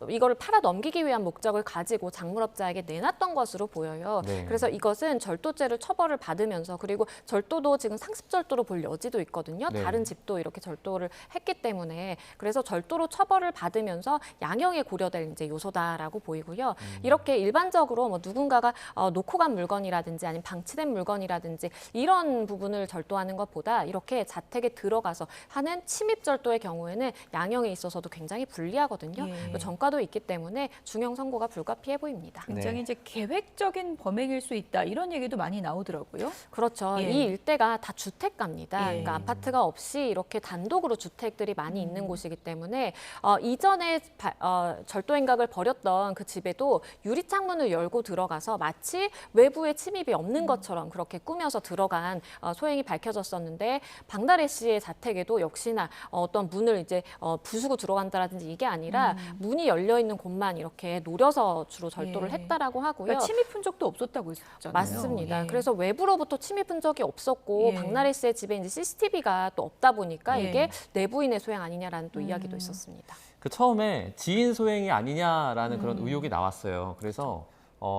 이거를 팔아 넘기기 위한 목적을 가지고 작물업자에게 내놨던 것으로 보여요. 네. 그래서 이것은 절도죄를 처벌을 받으면서 그리고 절도도 지금 상습절도로 볼 여지도 있거든요. 네. 다른 집도 이렇게 절도를 했기 때문에 그래서 절도로 처벌을 받으면서 양형에 고려될 이제 요소다라고 보이고요. 이렇게 일반적으로 뭐 누군가가 놓고 간 물건이라든지 아니면 방치된 물건이라든지 이런 부분을 절도하는 것보다 이렇게 자택에 들어가서 하는 침입절도의 경우에는 양형에 있어서도 굉장히 불리하거든요. 예. 전과도 있기 때문에 중형 선고가 불가피해 보입니다. 굉장히 이제 계획적인 범행일 수 있다 이런 얘기도 많이 나오더라고요. 그렇죠. 예. 이 일대가 다 주택가입니다. 예. 그러니까 아파트가 없이 이렇게 단독으로 주택들이 많이 있는 곳이기 때문에 이전에 절도 행각을 벌였던 그 집에도 유리창문을 열고 들어가서 마치 외부에 침입이 없는 것처럼 그렇게 꾸며서 들어간 소행이 밝혀졌었는데 박나래 씨의 자택에도 역시나 어떤 문을 이제 부수고 들어간다라든지 이게 아니라 문이 열려 있는 곳만 이렇게 노려서 주로 절도를 예. 했다라고 하고요. 그러니까 침입 흔적도 없었다고 했잖아요. 맞습니다. 예. 그래서 외부로부터 침입 흔적이 없었고 예. 박나래 씨의 집에 이제 CCTV가 또 없다 보니까 예. 이게 내부인의 소행 아니냐라는 또 이야기도 있었습니다. 그 처음에 지인 소행이 아니냐라는 그런 의혹이 나왔어요. 그래서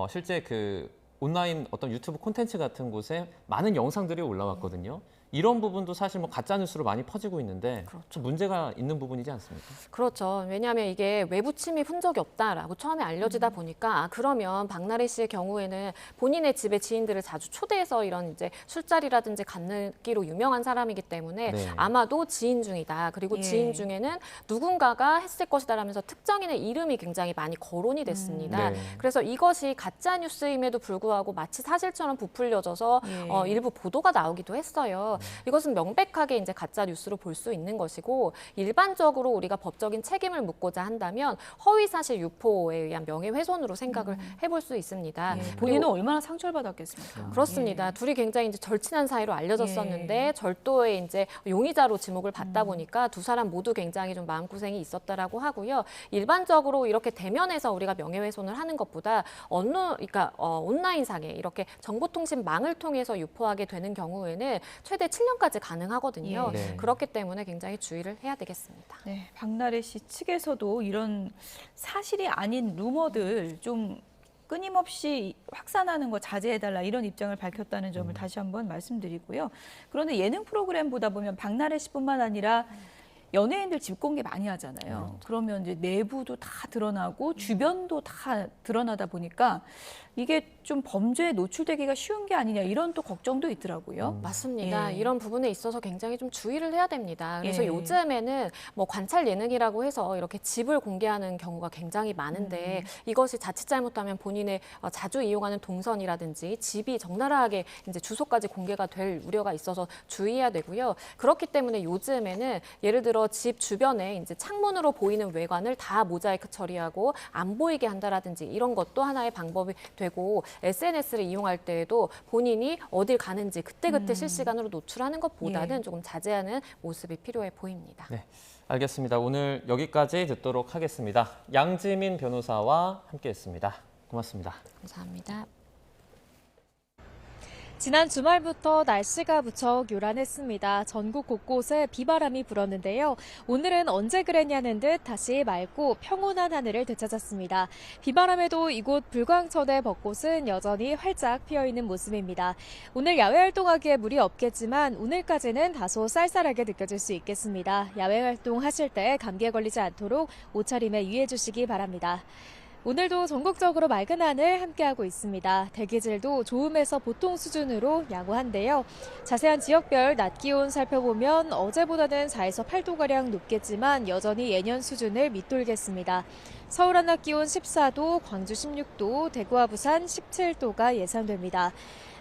실제 그 온라인 어떤 유튜브 콘텐츠 같은 곳에 많은 영상들이 올라왔거든요. 이런 부분도 사실 뭐 가짜 뉴스로 많이 퍼지고 있는데 좀 문제가 있는 부분이지 않습니까? 그렇죠. 왜냐하면 이게 외부 침입 흔적이 없다라고 처음에 알려지다 보니까 그러면 박나래 씨의 경우에는 본인의 집에 지인들을 자주 초대해서 이런 이제 술자리라든지 갖기로 유명한 사람이기 때문에 네. 아마도 지인 중이다. 그리고 예. 지인 중에는 누군가가 했을 것이다라면서 특정인의 이름이 굉장히 많이 거론이 됐습니다. 네. 그래서 이것이 가짜 뉴스임에도 불구하고 마치 사실처럼 부풀려져서 예. 일부 보도가 나오기도 했어요. 이것은 명백하게 이제 가짜 뉴스로 볼 수 있는 것이고 일반적으로 우리가 법적인 책임을 묻고자 한다면 허위 사실 유포에 의한 명예훼손으로 생각을 해볼 수 있습니다. 예. 그리고 본인은 얼마나 상처를 받았겠습니까? 그렇습니다. 둘이 굉장히 이제 절친한 사이로 알려졌었는데 절도에 이제 용의자로 지목을 받다 보니까 두 사람 모두 굉장히 좀 마음고생이 있었다라고 하고요. 일반적으로 이렇게 대면에서 우리가 명예훼손을 하는 것보다 그러니까 온라인상에 이렇게 정보통신망을 통해서 유포하게 되는 경우에는 최대 7년까지 가능하거든요. 예. 네. 그렇기 때문에 굉장히 주의를 해야 되겠습니다. 네, 박나래 씨 측에서도 이런 사실이 아닌 루머들 좀 끊임없이 확산하는 거 자제해달라 이런 입장을 밝혔다는 점을 다시 한번 말씀드리고요. 그런데 예능 프로그램 보다 보면 박나래 씨뿐만 아니라 연예인들 집 공개 많이 하잖아요. 그러면 이제 내부도 다 드러나고 주변도 다 드러나다 보니까 이게 좀 범죄에 노출되기가 쉬운 게 아니냐 이런 또 걱정도 있더라고요. 맞습니다. 예. 이런 부분에 있어서 굉장히 좀 주의를 해야 됩니다. 그래서 예. 요즘에는 뭐 관찰 예능이라고 해서 이렇게 집을 공개하는 경우가 굉장히 많은데 이것이 자칫 잘못하면 본인의 자주 이용하는 동선이라든지 집이 적나라하게 이제 주소까지 공개가 될 우려가 있어서 주의해야 되고요. 그렇기 때문에 요즘에는 예를 들어 집 주변에 이제 창문으로 보이는 외관을 다 모자이크 처리하고 안 보이게 한다라든지 이런 것도 하나의 방법이 되고 SNS를 이용할 때에도 본인이 어딜 가는지 그때그때 실시간으로 노출하는 것보다는 조금 자제하는 모습이 필요해 보입니다. 네, 알겠습니다. 오늘 여기까지 듣도록 하겠습니다. 양지민 변호사와 함께했습니다. 고맙습니다. 감사합니다. 지난 주말부터 날씨가 무척 요란했습니다. 전국 곳곳에 비바람이 불었는데요. 오늘은 언제 그랬냐는 듯 다시 맑고 평온한 하늘을 되찾았습니다. 비바람에도 이곳 불광천의 벚꽃은 여전히 활짝 피어있는 모습입니다. 오늘 야외 활동하기에 무리 없겠지만 오늘까지는 다소 쌀쌀하게 느껴질 수 있겠습니다. 야외 활동하실 때 감기에 걸리지 않도록 옷차림에 유의해 주시기 바랍니다. 오늘도 전국적으로 맑은 하늘 함께하고 있습니다. 대기질도 좋음에서 보통 수준으로 양호한데요. 자세한 지역별 낮 기온 살펴보면 어제보다는 4에서 8도가량 높겠지만 여전히 예년 수준을 밑돌겠습니다. 서울 한낮 기온 14도, 광주 16도, 대구와 부산 17도가 예상됩니다.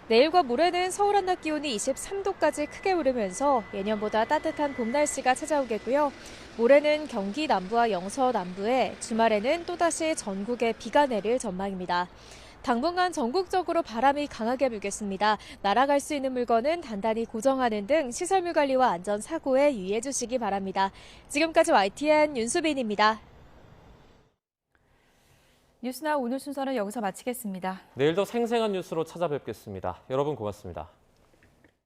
내일과 모레는 서울 한낮 기온이 23도까지 크게 오르면서 예년보다 따뜻한 봄 날씨가 찾아오겠고요. 모레는 경기 남부와 영서 남부에, 주말에는 또다시 전국에 비가 내릴 전망입니다. 당분간 전국적으로 바람이 강하게 불겠습니다. 날아갈 수 있는 물건은 단단히 고정하는 등 시설물 관리와 안전 사고에 유의해 주시기 바랍니다. 지금까지 YTN 윤수빈입니다. 뉴스나우 오늘 순서는 여기서 마치겠습니다. 내일도 생생한 뉴스로 찾아뵙겠습니다. 여러분 고맙습니다.